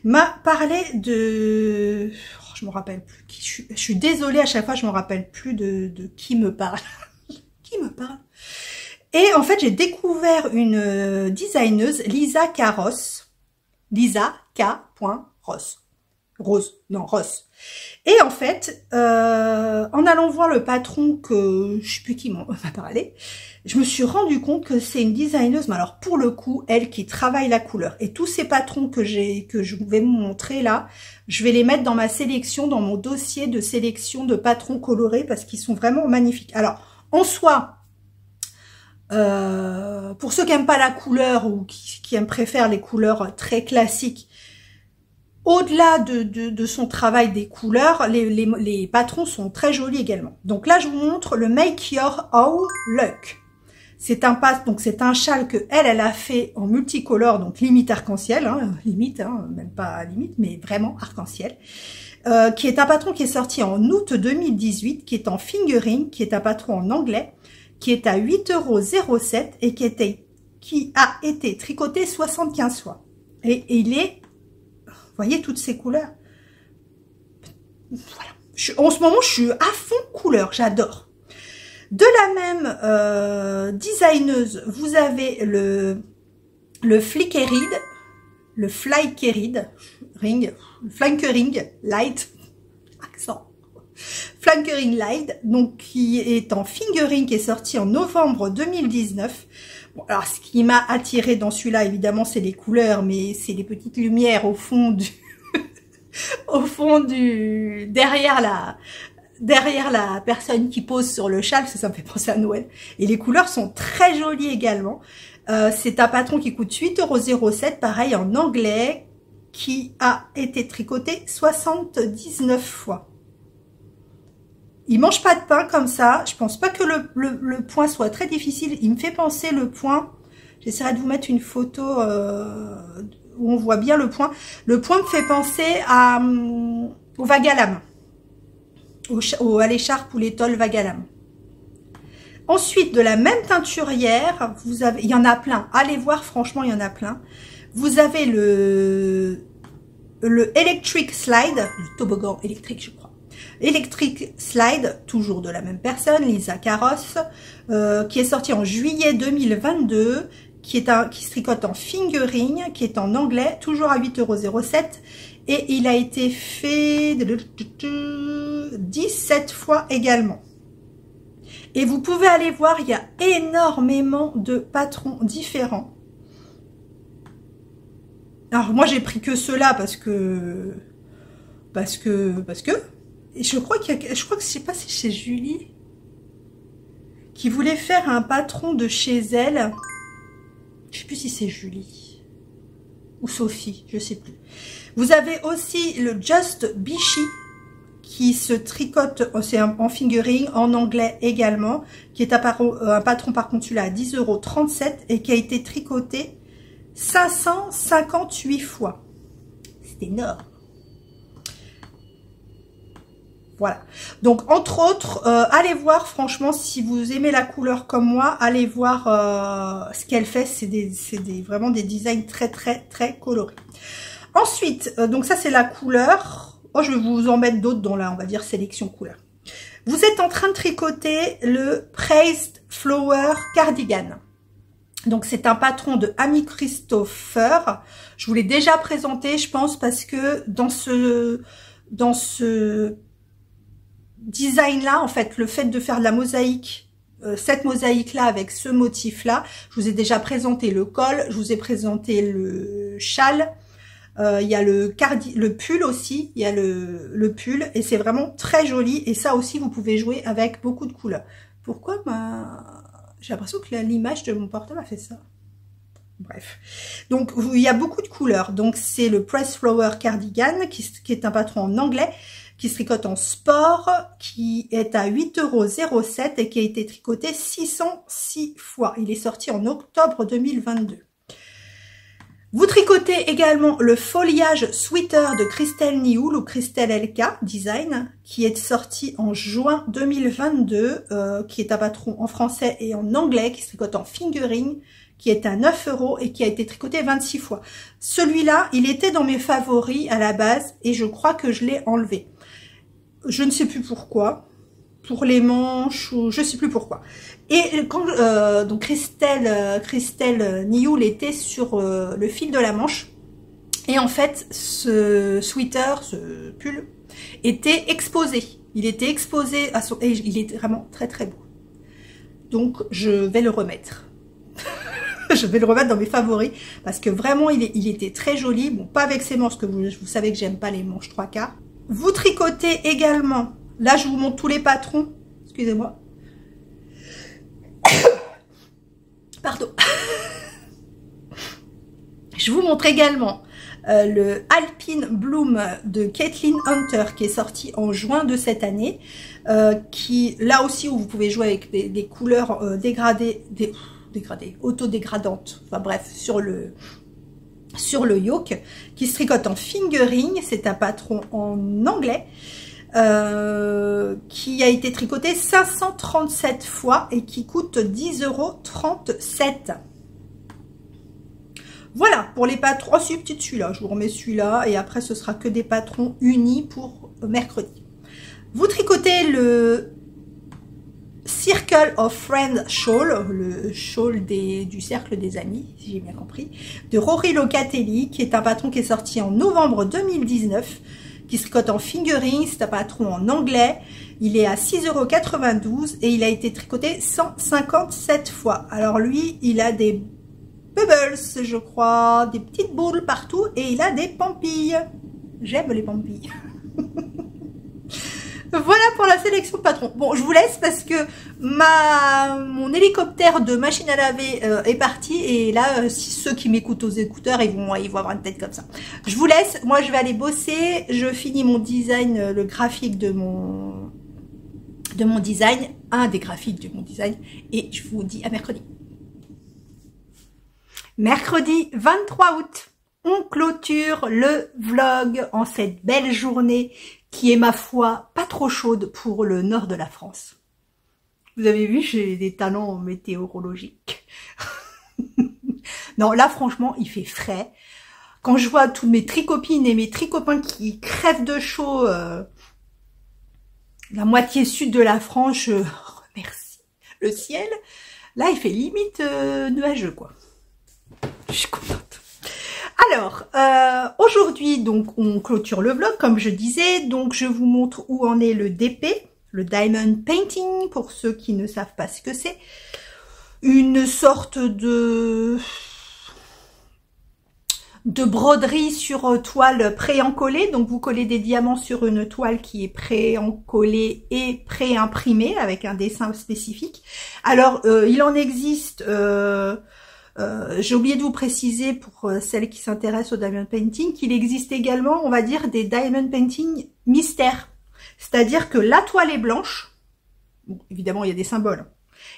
m'a parlé de... je me rappelle plus qui. Je suis désolée, à chaque fois, je me rappelle plus de qui me parle. Qui me parle? Et en fait, j'ai découvert une designeuse, Lisa K. Ross. Lisa K. Ross. Ross. Et en fait, en allant voir le patron que je sais plus qui m'a parlé, je me suis rendu compte que c'est une designeuse, mais alors pour le coup, elle qui travaille la couleur. Et tous ces patrons que je vais vous montrer là, je vais les mettre dans ma sélection, dans mon dossier de sélection de patrons colorés parce qu'ils sont vraiment magnifiques. Alors, en soi, pour ceux qui n'aiment pas la couleur ou qui préfèrent les couleurs très classiques, au-delà de son travail des couleurs, les patrons sont très jolis également. Donc là, je vous montre le Make Your Own Look. C'est un châle que elle a fait en multicolore, donc limite arc-en-ciel, même pas limite, mais vraiment arc-en-ciel, qui est un patron qui est sorti en août 2018, qui est en fingering, qui est un patron en anglais, qui est à 8,07 € et qui a été tricoté 75 fois. Et il est, vous voyez toutes ces couleurs. Voilà. En ce moment, je suis à fond couleur, j'adore. De la même designeuse, vous avez le Flickering, le Flickering Light, accent, Flickering Light, donc qui est en fingering, qui est sorti en novembre 2019. Bon, alors ce qui m'a attiré dans celui-là, évidemment, c'est les couleurs, mais c'est les petites lumières au fond du, derrière la personne qui pose sur le châle, ça me fait penser à Noël. Et les couleurs sont très jolies également. C'est un patron qui coûte 8,07 €, pareil en anglais, qui a été tricoté 79 fois. Il mange pas de pain comme ça. Je pense pas que le point soit très difficile. Il me fait penser le point. J'essaierai de vous mettre une photo où on voit bien le point. Le point me fait penser au vague à lame, à l'écharpe ou l'étole vague à lame. Ensuite, de la même teinturière, vous avez, il y en a plein. Allez voir, franchement, il y en a plein. Vous avez le Electric Slide, le toboggan électrique, je crois. Electric Slide, toujours de la même personne, Lisa Carros, qui est sorti en juillet 2022, qui se tricote en fingering, qui est en anglais, toujours à 8,07 €, et il a été fait 17 fois également. Et vous pouvez aller voir, il y a énormément de patrons différents. Alors moi j'ai pris que ceux-là parce que et je crois que je sais pas si c'est Julie qui voulait faire un patron de chez elle. Je sais plus si c'est Julie ou Sophie, je sais plus. Vous avez aussi le Just Bichy qui se tricote, c'est en fingering, en anglais également, qui est un patron par contre celui-là à 10,37 € et qui a été tricoté 558 fois. C'est énorme. Voilà. Donc, entre autres, allez voir, franchement, si vous aimez la couleur comme moi, allez voir ce qu'elle fait. C'est vraiment des designs très, très, très colorés. Ensuite, donc ça, c'est la couleur. Oh, je vais vous en mettre d'autres dans la, on va dire, sélection couleur. Vous êtes en train de tricoter le Praised Flower Cardigan. Donc, c'est un patron de Amy Christopher. Je vous l'ai déjà présenté, je pense, parce que dans ce design-là, en fait, le fait de faire de la mosaïque, cette mosaïque-là avec ce motif-là, je vous ai déjà présenté le col, je vous ai présenté le châle, il y a le pull aussi, il y a le pull, et c'est vraiment très joli, et ça aussi, vous pouvez jouer avec beaucoup de couleurs. Pourquoi j'ai l'impression que l'image de mon portable a fait ça. Bref. Donc, il y a beaucoup de couleurs. Donc, c'est le Press Flower Cardigan, qui est un patron en anglais, qui se tricote en sport, qui est à 8,07 € et qui a été tricoté 606 fois. Il est sorti en octobre 2022. Vous tricotez également le Foliage Sweater de Christelle Nioul ou Christelle LK Design, qui est sorti en juin 2022, qui est un patron en français et en anglais, qui se tricote en fingering, qui est à 9 € et qui a été tricoté 26 fois. Celui-là, il était dans mes favoris à la base et je crois que je l'ai enlevé. Je ne sais plus pourquoi, pour les manches ou je sais plus pourquoi. Et quand donc Christelle Nioul était sur le fil de la manche, et en fait ce sweater, ce pull était exposé. Il était exposé à son, et il est vraiment très très beau. Donc je vais le remettre. Je vais le remettre dans mes favoris parce que vraiment il était très joli. Bon, pas avec ses manches, que vous savez que j'aime pas les manches 3/4. Vous tricotez également, là je vous montre tous les patrons, excusez-moi. Pardon. Je vous montre également le Alpine Bloom de Kathleen Hunter qui est sorti en juin de cette année, qui là aussi où vous pouvez jouer avec des couleurs dégradées, autodégradantes, enfin bref, sur le yoke, qui se tricote en fingering. C'est un patron en anglais qui a été tricoté 537 fois et qui coûte 10,37 €. Voilà pour les patrons. Oh, c'est petit celui-là, je vous remets celui-là et après ce sera que des patrons unis pour mercredi. Vous tricotez le Circle of Friends Shawl, le shawl du cercle des amis, si j'ai bien compris, de Rory Locatelli, qui est un patron qui est sorti en novembre 2019, qui se cote en fingering, c'est un patron en anglais. Il est à 6,92 € et il a été tricoté 157 fois. Alors lui, il a des bubbles, je crois, des petites boules partout et il a des pampilles. J'aime les pampilles. Voilà pour la sélection de patrons. Bon, je vous laisse parce que mon hélicoptère de machine à laver est parti. Et là, si ceux qui m'écoutent aux écouteurs, ils vont avoir une tête comme ça. Je vous laisse. Moi, je vais aller bosser. Je finis mon design, le graphique de mon design. Un des graphiques de mon design. Et je vous dis à mercredi. Mercredi 23 août. On clôture le vlog en cette belle journée qui est, ma foi, pas trop chaude pour le nord de la France. Vous avez vu, j'ai des talents météorologiques. Non, là, franchement, il fait frais. Quand je vois toutes mes tricopines et mes tricopains qui crèvent de chaud, la moitié sud de la France, je remercie le ciel. Là, il fait limite nuageux, quoi. Je suis contente. Alors, aujourd'hui, donc, on clôture le vlog, comme je disais. Donc, je vous montre où en est le DP, le Diamond Painting, pour ceux qui ne savent pas ce que c'est. Une sorte de broderie sur toile pré-encollée. Donc, vous collez des diamants sur une toile qui est pré-encollée et pré-imprimée avec un dessin spécifique. Alors, il en existe... j'ai oublié de vous préciser pour celles qui s'intéressent au diamond painting qu'il existe également, on va dire, des diamond painting mystères. C'est-à-dire que la toile est blanche. Bon, évidemment, il y a des symboles.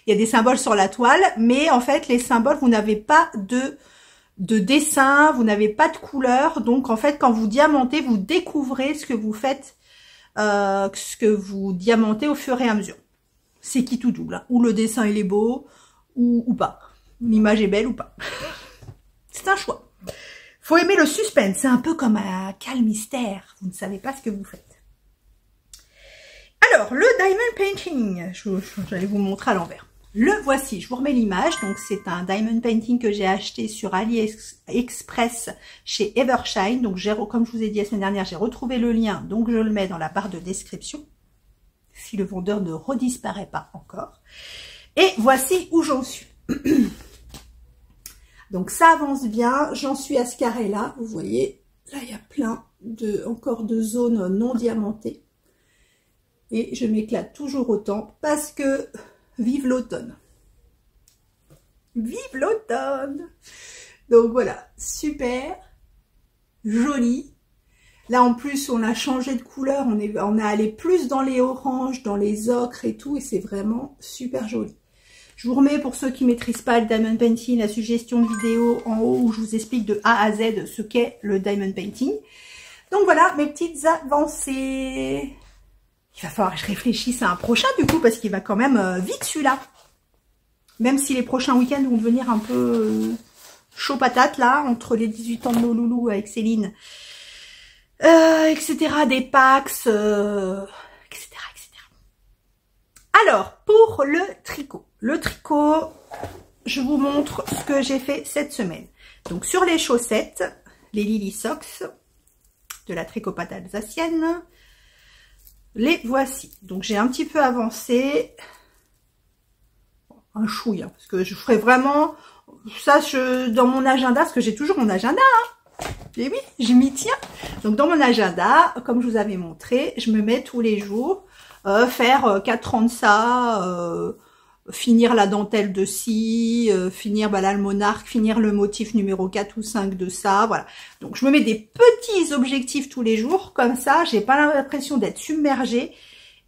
Il y a des symboles sur la toile, mais en fait, les symboles, vous n'avez pas de dessin, vous n'avez pas de couleur. Donc, en fait, quand vous diamantez, vous découvrez ce que vous faites, ce que vous diamantez au fur et à mesure. C'est qui tout double, hein. Ou le dessin, il est beau, ou pas. L'image est belle ou pas. C'est un choix. Faut aimer le suspense. C'est un peu comme un cal mystère. Vous ne savez pas ce que vous faites. Alors, le diamond painting. J'allais vous montrer à l'envers. Le voici. Je vous remets l'image. Donc, c'est un diamond painting que j'ai acheté sur AliExpress chez Evershine. Donc, comme je vous ai dit la semaine dernière, j'ai retrouvé le lien. Donc, je le mets dans la barre de description. Si le vendeur ne redisparaît pas encore. Et voici où j'en suis. Donc ça avance bien, j'en suis à ce carré là, vous voyez, là il y a plein encore de zones non diamantées et je m'éclate toujours autant parce que vive l'automne, vive l'automne. Donc voilà, super joli. Là en plus on a changé de couleur, on est allé plus dans les oranges, dans les ocres et tout, et c'est vraiment super joli. Je vous remets, pour ceux qui ne maîtrisent pas le Diamond Painting, la suggestion de vidéo en haut où je vous explique de A à Z ce qu'est le Diamond Painting. Donc voilà, mes petites avancées. Il va falloir que je réfléchisse à un prochain du coup, parce qu'il va quand même vite celui-là. Même si les prochains week-ends vont devenir un peu chaud patate là, entre les 18 ans de nos loulous avec Céline, etc., des Pax, etc., etc. Alors, pour le tricot. Le tricot, je vous montre ce que j'ai fait cette semaine. Donc, sur les chaussettes, les Lily Socks de la tricopate alsacienne, les voici. Donc, j'ai un petit peu avancé. Un chouille, hein, parce que je ferai vraiment ça dans mon agenda, parce que j'ai toujours mon agenda. Hein. Et oui, je m'y tiens. Donc, dans mon agenda, comme je vous avais montré, je me mets tous les jours faire 4 ans de ça, finir la dentelle de ci, finir là le monarque, finir le motif numéro 4 ou 5 de ça, voilà. Donc je me mets des petits objectifs tous les jours, comme ça j'ai pas l'impression d'être submergée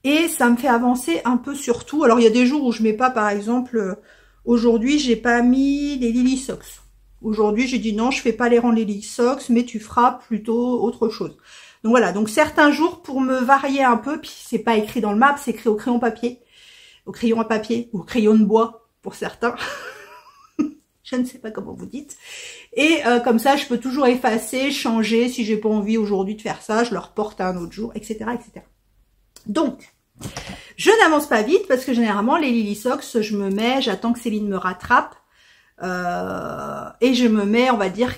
et ça me fait avancer un peu sur tout. Alors il y a des jours où je mets pas, par exemple, aujourd'hui j'ai pas mis les Lily Socks. Aujourd'hui j'ai dit non, je fais pas les rangs Lily Socks, mais tu feras plutôt autre chose. Donc voilà, donc certains jours pour me varier un peu, puis c'est pas écrit dans le map, c'est écrit au crayon papier. Au crayon à papier, ou au crayon de bois, pour certains. Je ne sais pas comment vous dites. Et comme ça, je peux toujours effacer, changer. Si j'ai pas envie aujourd'hui de faire ça, je le reporte à un autre jour, etc., etc. Donc, Je n'avance pas vite parce que généralement les Lily Socks, je me mets, j'attends que Céline me rattrape et je me mets, on va dire,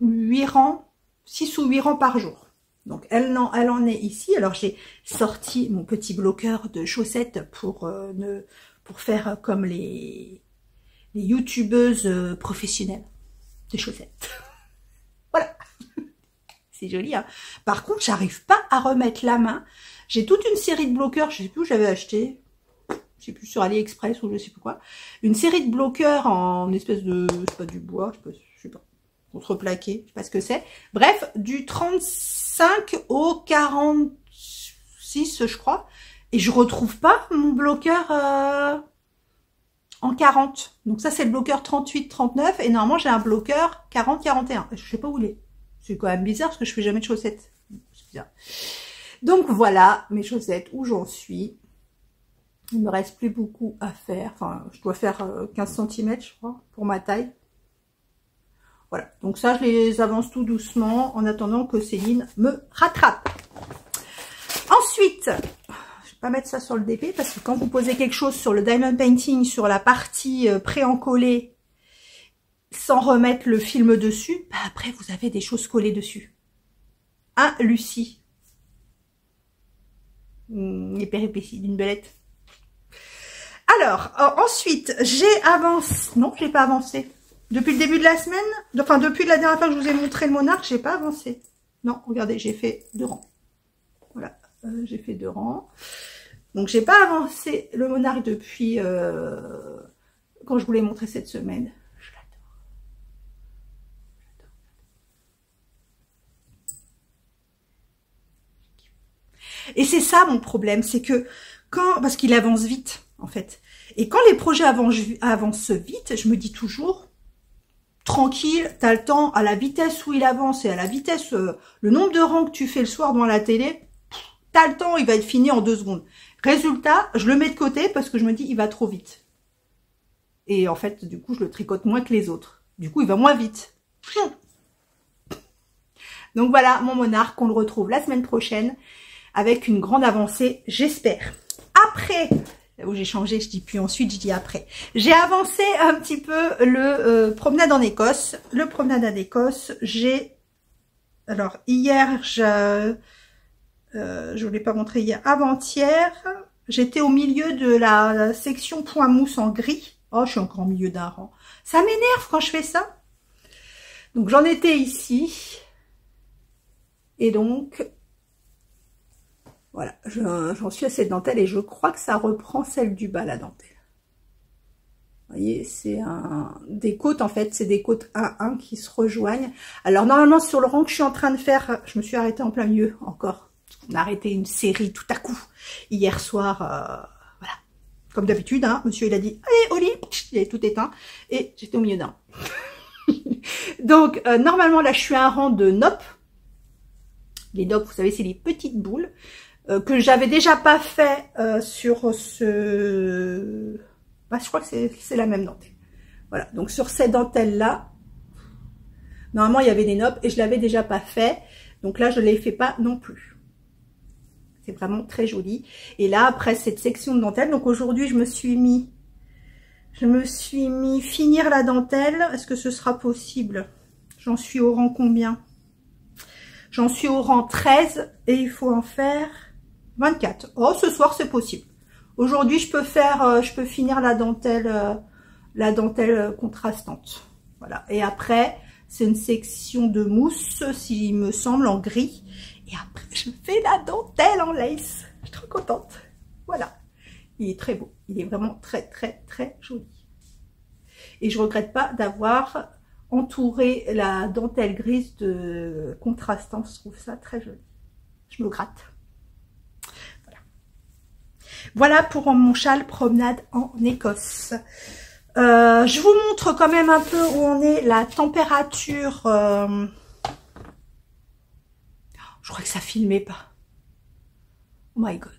8 rangs, 6 ou 8 rangs par jour. Donc elle en est ici. Alors j'ai sorti mon petit bloqueur de chaussettes pour faire comme les youtubeuses professionnelles de chaussettes. Voilà. C'est joli, hein. Par contre, j'arrive pas à remettre la main. J'ai toute une série de bloqueurs, je sais plus où j'avais acheté. Je sais plus, sur AliExpress ou je sais plus quoi. Une série de bloqueurs en espèce de, c'est pas du bois, je sais pas, contreplaqué, je sais pas ce que c'est. Bref, du 35 au 46, je crois. Et je retrouve pas mon bloqueur en 40. Donc ça, c'est le bloqueur 38-39. Et normalement, j'ai un bloqueur 40-41. Je sais pas où il est. C'est quand même bizarre parce que je fais jamais de chaussettes. C'est bizarre. Donc voilà mes chaussettes où j'en suis. Il me reste plus beaucoup à faire. Enfin, je dois faire 15 cm, je crois, pour ma taille. Voilà. Donc ça, je les avance tout doucement en attendant que Céline me rattrape. Ensuite, je vais pas mettre ça sur le DP parce que quand vous posez quelque chose sur le diamond painting, sur la partie pré-encollée, sans remettre le film dessus, bah après vous avez des choses collées dessus. Hein, Lucie? Les péripéties d'une belette. Alors, ensuite, j'ai avancé. Non, j'ai pas avancé. Depuis le début de la semaine, enfin depuis la dernière fois que je vous ai montré le monarque, j'ai pas avancé. Non, regardez, j'ai fait 2 rangs. Voilà, j'ai fait 2 rangs. Donc j'ai pas avancé le monarque depuis quand je vous l'ai montré cette semaine. Et c'est ça mon problème, c'est que parce qu'il avance vite en fait, et quand les projets avancent vite, je me dis toujours, tranquille, t'as le temps, à la vitesse où il avance et à la vitesse, le nombre de rangs que tu fais le soir devant la télé, t'as le temps, il va être fini en 2 secondes. Résultat, je le mets de côté parce que je me dis, il va trop vite. Et en fait, du coup, je le tricote moins que les autres. Du coup, il va moins vite. Donc voilà, mon monarque, on le retrouve la semaine prochaine avec une grande avancée, j'espère. Après, où j'ai changé, je dis puis ensuite, je dis après. J'ai avancé un petit peu le promenade en Écosse. Le promenade en Écosse, alors hier, je vous l'ai pas montré hier, avant-hier, j'étais au milieu de la section point mousse en gris. Oh, je suis encore au milieu d'un rang. Ça m'énerve quand je fais ça. Donc j'en étais ici. Et donc, voilà, j'en suis à cette dentelle et je crois que ça reprend celle du bas, la dentelle. Vous voyez, c'est des côtes, en fait, c'est des côtes 1-1 qui se rejoignent. Alors, normalement, sur le rang que je suis en train de faire, je me suis arrêtée en plein milieu, encore. On a arrêté une série tout à coup, hier soir, voilà. Comme d'habitude, hein, monsieur, il a dit, allez, Oli, il avait tout éteint, et j'étais au milieu d'un. Donc, normalement, là, je suis à un rang de nope. Les nopes, vous savez, c'est les petites boules. Que j'avais déjà pas fait sur ce... Bah, je crois que c'est la même dentelle. Voilà, donc sur cette dentelle-là, normalement, il y avait des nopes et je l'avais déjà pas fait. Donc là, je ne les fais pas non plus. C'est vraiment très joli. Et là, après cette section de dentelle, donc aujourd'hui, je me suis mis finir la dentelle. Est-ce que ce sera possible? J'en suis au rang combien? J'en suis au rang 13 et il faut en faire 24. Oh, ce soir, c'est possible. Aujourd'hui, je peux finir la dentelle contrastante. Voilà. Et après, c'est une section de mousse, s'il me semble, en gris. Et après, je fais la dentelle en lace. Je suis trop contente. Voilà. Il est très beau. Il est vraiment très, très, très joli. Et je regrette pas d'avoir entouré la dentelle grise de contrastant. Je trouve ça très joli. Je me gratte. Voilà pour mon châle promenade en Écosse. Je vous montre quand même un peu où on est, la température. Je crois que ça filmait pas. Oh my god.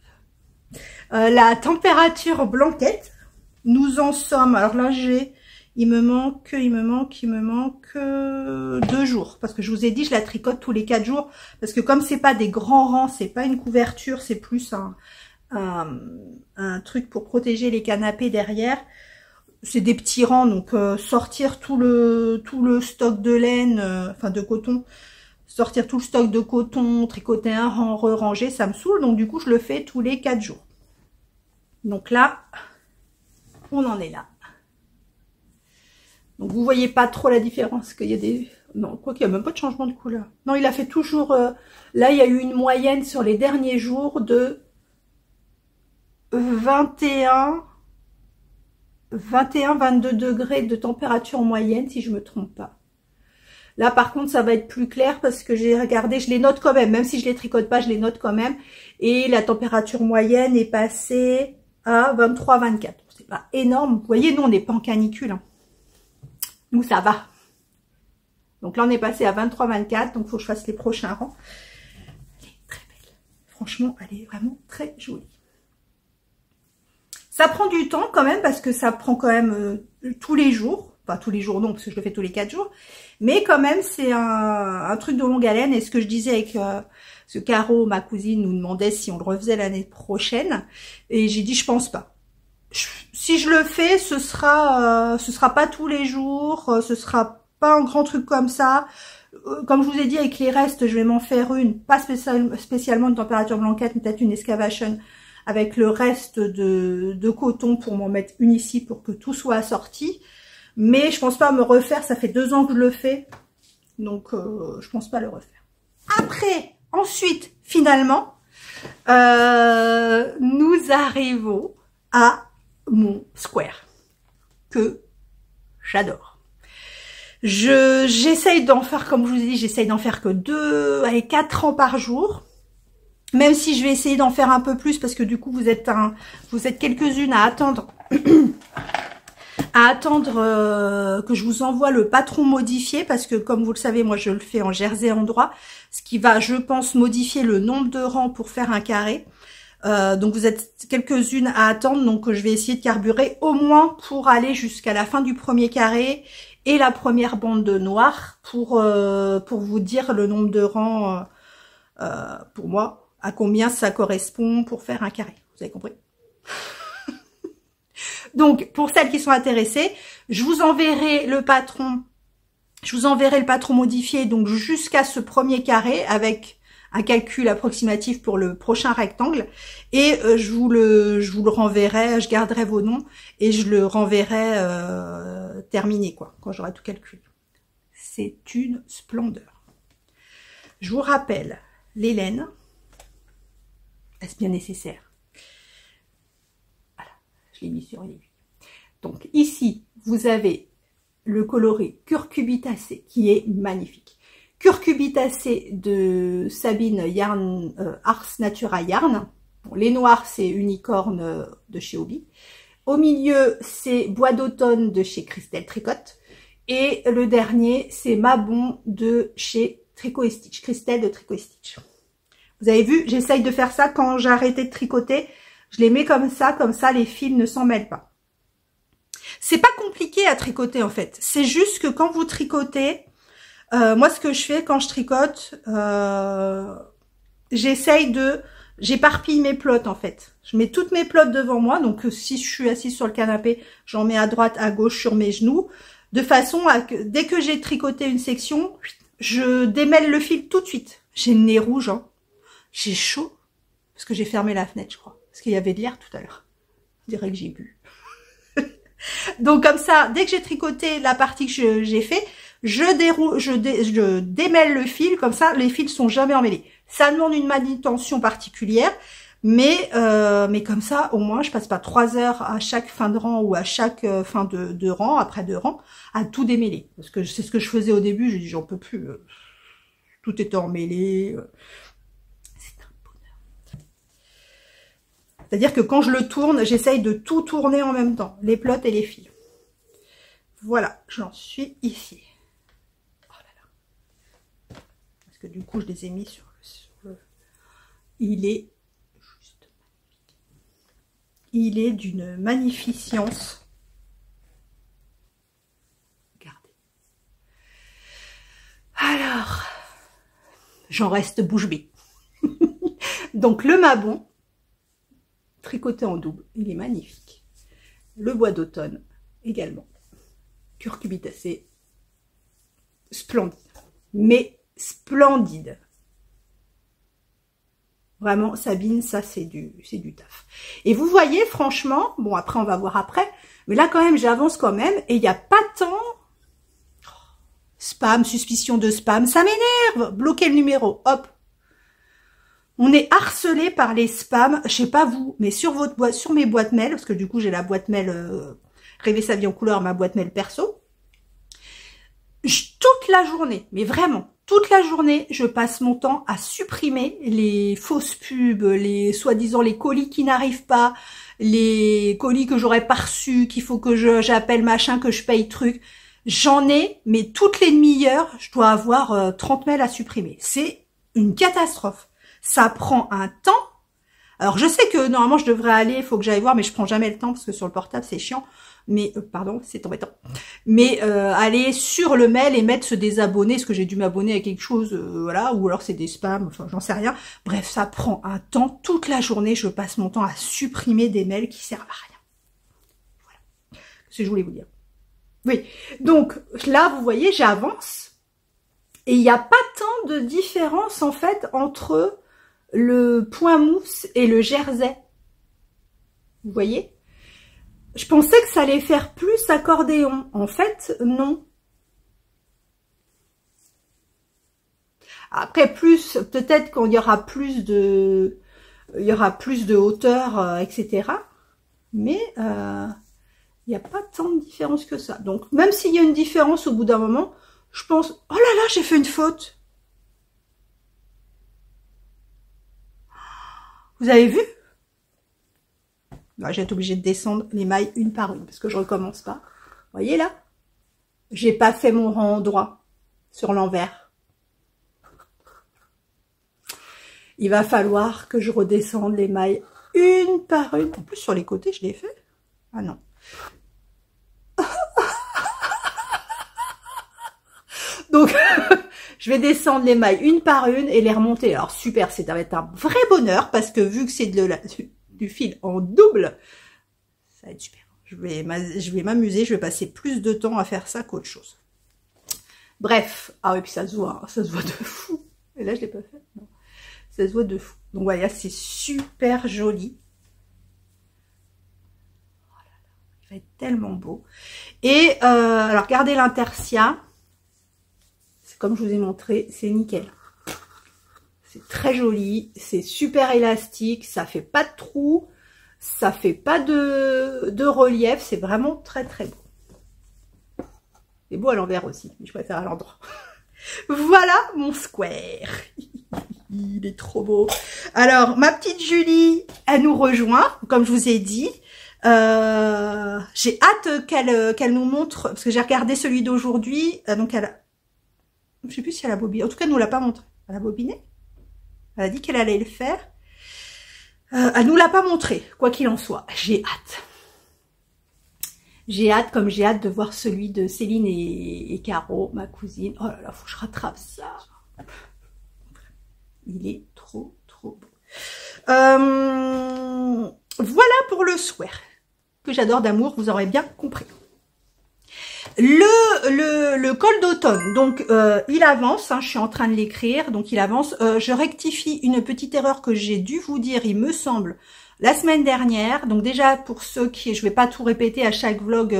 La température blanquette. Nous en sommes. Alors là, il me manque 2 jours. Parce que je vous ai dit, je la tricote tous les 4 jours. Parce que comme c'est pas des grands rangs, c'est pas une couverture, c'est plus un truc pour protéger les canapés derrière. C'est des petits rangs, donc sortir tout le stock de laine, enfin de coton, sortir tout le stock de coton, tricoter un rang, re-ranger, ça me saoule. Donc du coup, je le fais tous les 4 jours. Donc là, on en est là. Donc vous voyez pas trop la différence, qu'il y a des... Non, quoi qu'il n'y a même pas de changement de couleur. Non, il a fait toujours... Là, il y a eu une moyenne sur les derniers jours de 21-22 degrés de température moyenne, si je me trompe pas. Là, par contre, ça va être plus clair parce que j'ai regardé, je les note quand même si je les tricote pas, je les note quand même. Et la température moyenne est passée à 23-24. C'est pas énorme. Vous voyez, nous, on n'est pas en canicule. Hein. Nous, ça va. Donc là, on est passé à 23-24, donc il faut que je fasse les prochains rangs. Elle est très belle. Franchement, elle est vraiment très jolie. Ça prend du temps quand même, parce que ça prend quand même tous les jours. Enfin, tous les jours non, parce que je le fais tous les 4 jours. Mais quand même, c'est un truc de longue haleine. Et ce que je disais avec ce Caro, ma cousine, nous demandait si on le refaisait l'année prochaine. Et j'ai dit, je pense pas. Si je le fais, ce sera pas tous les jours, ce sera pas un grand truc comme ça. Comme je vous ai dit, avec les restes, je vais m'en faire une, pas spécialement une température blanquette, mais peut-être une excavation avec le reste de coton pour m'en mettre une ici pour que tout soit assorti. Mais je pense pas me refaire, ça fait 2 ans que je le fais, donc je pense pas le refaire. Après, ensuite, finalement, nous arrivons à mon square que j'adore. J'essaye d'en faire, comme je vous ai dit, j'essaye d'en faire que 4 ans par jour. Même si je vais essayer d'en faire un peu plus parce que du coup vous êtes quelques-unes à attendre que je vous envoie le patron modifié, parce que comme vous le savez, moi je le fais en jersey endroit, ce qui va, je pense, modifier le nombre de rangs pour faire un carré. Donc vous êtes quelques-unes à attendre, donc je vais essayer de carburer au moins pour aller jusqu'à la fin du premier carré et la première bande de noir pour vous dire le nombre de rangs pour moi, à combien ça correspond pour faire un carré. Vous avez compris? Donc, pour celles qui sont intéressées, je vous enverrai le patron modifié, donc jusqu'à ce premier carré, avec un calcul approximatif pour le prochain rectangle, et je vous le renverrai, je garderai vos noms, et je le renverrai terminé, quoi, quand j'aurai tout calculé. C'est une splendeur. Je vous rappelle, les laines, est-ce bien nécessaire? Voilà, je l'ai mis sur une aiguille. Donc ici, vous avez le coloris curcubitacé qui est magnifique. Curcubitacé de Sabine Yarn, Ars Natura Yarn. Bon, les noirs, c'est Unicorne de chez Hobby. Au milieu, c'est Bois d'automne de chez Christelle Tricotte. Et le dernier, c'est Mabon de chez Tricot & Stitch, Christelle de Tricot & Stitch. Vous avez vu, j'essaye de faire ça quand j'ai arrêté de tricoter. Je les mets comme ça les fils ne s'en mêlent pas. C'est pas compliqué à tricoter en fait. C'est juste que quand vous tricotez, moi ce que je fais quand je tricote, j'éparpille mes plots en fait. Je mets toutes mes plots devant moi, donc si je suis assise sur le canapé, j'en mets à droite, à gauche sur mes genoux, de façon à que dès que j'ai tricoté une section, je démêle le fil tout de suite. J'ai le nez rouge, hein. J'ai chaud, parce que j'ai fermé la fenêtre, je crois, parce qu'il y avait de l'air tout à l'heure. Je dirais que j'ai bu. Donc comme ça, dès que j'ai tricoté la partie que j'ai fait, je démêle le fil, comme ça les fils sont jamais emmêlés. Ça demande une manutention particulière, mais comme ça, au moins, je passe pas 3 heures à chaque fin de rang ou à chaque fin de rang, après 2 rangs, à tout démêler. Parce que c'est ce que je faisais au début, j'ai dit j'en peux plus, tout était emmêlé. C'est un bonheur. C'est-à-dire que quand je le tourne, j'essaye de tout tourner en même temps, les plots et les fils. Voilà, j'en suis ici. Oh là là. Parce que du coup, je les ai mis sur le... Il est juste magnifique. Il est d'une magnificence. Regardez. Alors, j'en reste bouche bée. Donc le Mabon, tricoté en double. Il est magnifique. Le bois d'automne également. Curcubitacé. Splendide. Mais splendide. Vraiment, Sabine, ça c'est du taf. Et vous voyez, franchement, bon après on va voir après, mais là quand même j'avance quand même et il n'y a pas tant spam, suspicion de spam, ça m'énerve. Bloquer le numéro, hop. On est harcelé par les spams, je sais pas vous, mais sur votre boîte, sur mes boîtes mail, parce que du coup j'ai la boîte mail Rêver sa vie en couleur, ma boîte mail perso. Toute la journée, mais vraiment, toute la journée, je passe mon temps à supprimer les fausses pubs, les soi-disant les colis qui n'arrivent pas, les colis que j'aurais pas reçus, qu'il faut que j'appelle machin, que je paye truc. J'en ai, mais toutes les demi-heures, je dois avoir 30 mails à supprimer. C'est une catastrophe. Ça prend un temps. Alors, je sais que normalement, je devrais aller, il faut que j'aille voir, mais je prends jamais le temps parce que sur le portable, c'est chiant. Mais, pardon, c'est embêtant. Mais aller sur le mail et mettre se désabonner, parce que j'ai dû m'abonner à quelque chose, voilà, ou alors c'est des spams, enfin, j'en sais rien. Bref, ça prend un temps. Toute la journée, je passe mon temps à supprimer des mails qui servent à rien. Voilà. C'est ce que je voulais vous dire. Oui, donc là, vous voyez, j'avance. Et il n'y a pas tant de différence, en fait, entre le point mousse et le jersey. Vous voyez? Je pensais que ça allait faire plus accordéon. En fait, non. Après, plus, peut-être qu'il y aura plus de hauteur, etc. Mais il n'y a pas tant de différence que ça. Donc, même s'il y a une différence au bout d'un moment, je pense, oh là là, j'ai fait une faute. Vous avez vu? Là, j'ai été obligée de descendre les mailles une par une parce que je recommence pas. Vous voyez là? J'ai pas fait mon rang droit sur l'envers. Il va falloir que je redescende les mailles une par une. En plus, sur les côtés, je l'ai fait. Ah non. Donc, je vais descendre les mailles une par une et les remonter. Alors, super, ça va être un vrai bonheur parce que vu que c'est du fil en double, ça va être super. Je vais m'amuser, je vais passer plus de temps à faire ça qu'autre chose. Bref, ah oui, puis ça se voit de fou. Et là, je l'ai pas fait. Non. Ça se voit de fou. Donc voilà, c'est super joli. Oh là là, il va être tellement beau. Et alors, regardez l'intersia. C'est comme je vous ai montré, c'est nickel. C'est très joli, c'est super élastique, ça fait pas de trous, ça fait pas de relief, c'est vraiment très très beau. C'est beau à l'envers aussi, mais je préfère à l'endroit. Voilà mon square. Il est trop beau. Alors, ma petite Julie, elle nous rejoint, comme je vous ai dit. J'ai hâte qu'elle nous montre, parce que j'ai regardé celui d'aujourd'hui, donc elle a... Je sais plus si elle a bobiné, en tout cas, elle nous l'a pas montré. Elle a bobiné? Elle a dit qu'elle allait le faire. Elle nous l'a pas montré, quoi qu'il en soit. J'ai hâte. J'ai hâte, comme j'ai hâte de voir celui de Céline et Caro, ma cousine. Oh là là, faut que je rattrape ça. Il est trop, trop beau. Voilà pour le sweater, que j'adore d'amour, vous aurez bien compris. Le col d'automne, donc il avance, hein, je suis en train de l'écrire, donc il avance. Je rectifie une petite erreur que j'ai dû vous dire, il me semble, la semaine dernière. Donc déjà, pour ceux qui, je vais pas tout répéter à chaque vlog,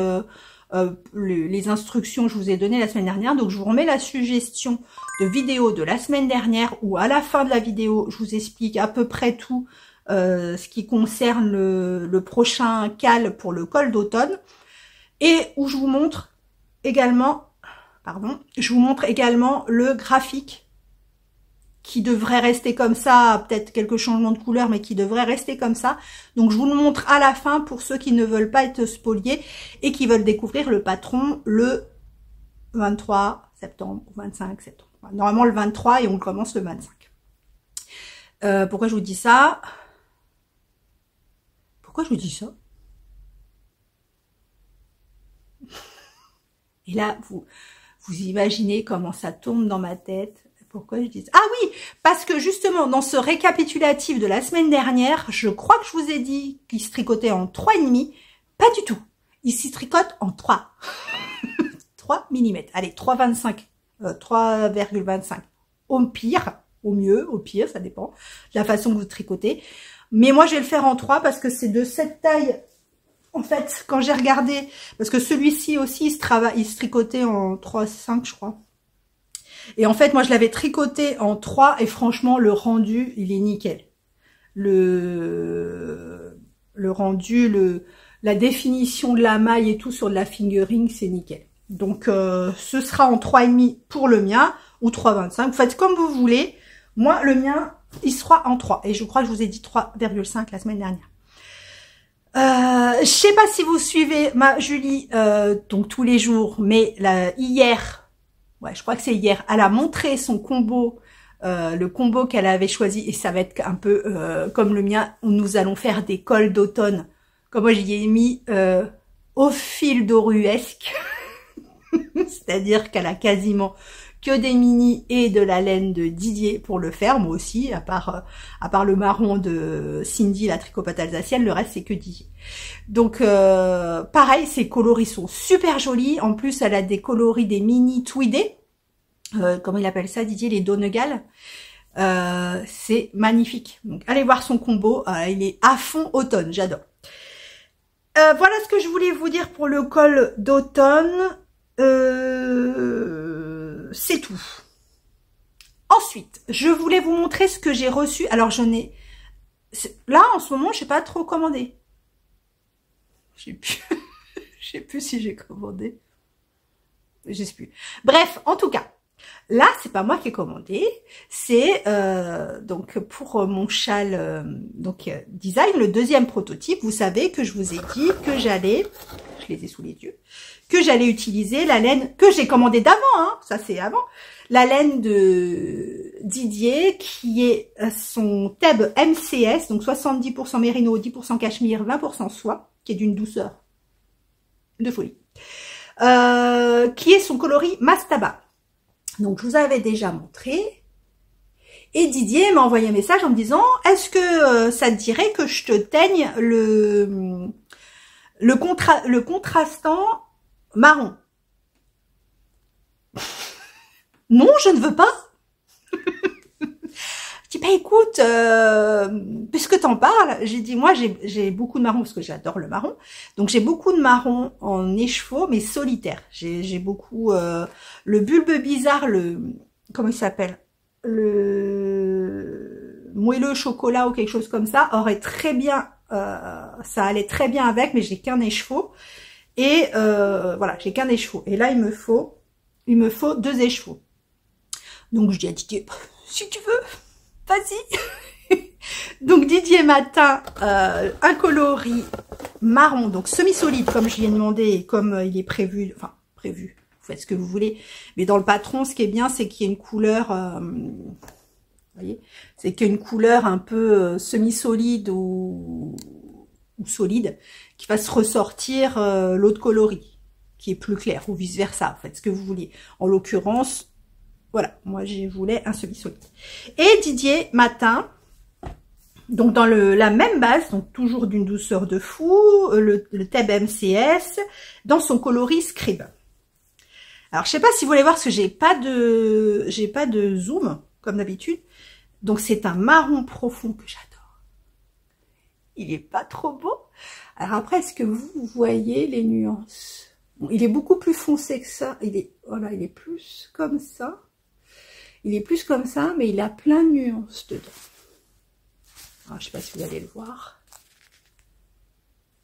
les instructions que je vous ai données la semaine dernière. Donc je vous remets la suggestion de vidéo de la semaine dernière, où à la fin de la vidéo, je vous explique à peu près tout ce qui concerne le prochain cal pour le col d'automne, et où je vous montre également, je vous montre également le graphique qui devrait rester comme ça, peut-être quelques changements de couleur, mais qui devrait rester comme ça. Donc je vous le montre à la fin pour ceux qui ne veulent pas être spoliés et qui veulent découvrir le patron le 23 septembre ou 25 septembre. Normalement le 23 et on commence le 25. Pourquoi je vous dis ça? Pourquoi je vous dis ça? Et là, vous imaginez comment ça tourne dans ma tête Pourquoi je dis ça? Ah oui, parce que justement, dans ce récapitulatif de la semaine dernière, je crois que je vous ai dit qu'il se tricotait en 3,5. Pas du tout. Il s'y tricote en 3. 3 mm. Allez, 3,25. 3,25. Au pire, au mieux, au pire, ça dépend de la façon que vous tricotez. Mais moi, je vais le faire en 3 parce que c'est de cette taille. En fait, quand j'ai regardé, parce que celui-ci aussi, il se tricotait en 3,5, je crois. Et en fait, moi, je l'avais tricoté en 3 et franchement, le rendu, il est nickel. Le rendu, la définition de la maille et tout sur de la fingering, c'est nickel. Donc, ce sera en 3,5 pour le mien ou 3,25. Vous faites comme vous voulez. Moi, le mien, il sera en 3. Et je crois que je vous ai dit 3,5 la semaine dernière. Je sais pas si vous suivez ma Julie, donc tous les jours, mais hier, ouais, je crois que c'est hier, elle a montré son combo, le combo qu'elle avait choisi, et ça va être un peu comme le mien, où nous allons faire des cols d'automne. Comme moi, j'y ai mis au fil d'oruesque, c'est-à-dire qu'elle a quasiment que des mini et de la laine de Didier pour le faire, moi aussi, à part le marron de Cindy, la tricopate alsacienne, le reste c'est que Didier. Donc pareil, ces coloris sont super jolis, en plus elle a des coloris des mini tweedés, comment il appelle ça Didier, les Donegal, c'est magnifique. Donc allez voir son combo, il est à fond automne, j'adore. Voilà ce que je voulais vous dire pour le col d'automne. C'est tout. Ensuite, je voulais vous montrer ce que j'ai reçu. Alors, là, en ce moment, je sais pas trop commandé. Je sais plus si j'ai commandé. Je sais plus. Bref, en tout cas, là, c'est pas moi qui ai commandé. C'est donc pour mon châle design, le deuxième prototype. Vous savez que je vous ai dit que j'allais, je les ai sous les yeux, que j'allais utiliser la laine que j'ai commandée d'avant, hein, ça c'est avant, la laine de Didier qui est son Theb MCS, donc 70% mérino, 10% cachemire, 20% soie, qui est d'une douceur de folie, qui est son coloris Mastaba. Donc je vous avais déjà montré, et Didier m'a envoyé un message en me disant « Est-ce que ça te dirait que je te teigne le contrastant marron ?» Non, je ne veux pas. Je dis, bah écoute, puisque t'en parles, j'ai dit, moi j'ai beaucoup de marron, parce que j'adore le marron, donc j'ai beaucoup de marron en écheveau, mais solitaire. J'ai beaucoup, le bulbe bizarre, comment il s'appelle, le moelleux chocolat ou quelque chose comme ça, aurait très bien, ça allait très bien avec, mais j'ai qu'un écheveau. Et voilà, j'ai qu'un écheveau. Et là, il me faut 2 écheveaux. Donc, je dis à Didier, si tu veux, vas-y. Donc, Didier matin, un coloris marron, donc semi-solide, comme je lui ai demandé, et comme il est prévu, enfin, prévu, vous faites ce que vous voulez. Mais dans le patron, ce qui est bien, c'est qu'il y a une couleur, vous voyez, c'est qu'il y a une couleur un peu semi-solide ou solide, qui va se ressortir l'autre coloris, qui est plus clair, ou vice versa, faites ce que vous voulez. En l'occurrence, voilà, moi je voulais un semi-solide. Et Didier, matin, donc dans la même base, donc toujours d'une douceur de fou, le Theb MCS, dans son coloris Scribe. Alors je sais pas si vous voulez voir, parce que j'ai pas de zoom, comme d'habitude, donc c'est un marron profond que j'adore. Il est pas trop beau. Alors après, est-ce que vous voyez les nuances? Bon, il est beaucoup plus foncé que ça. Voilà, il est plus comme ça. Il est plus comme ça, mais il a plein de nuances dedans. Alors, je sais pas si vous allez le voir.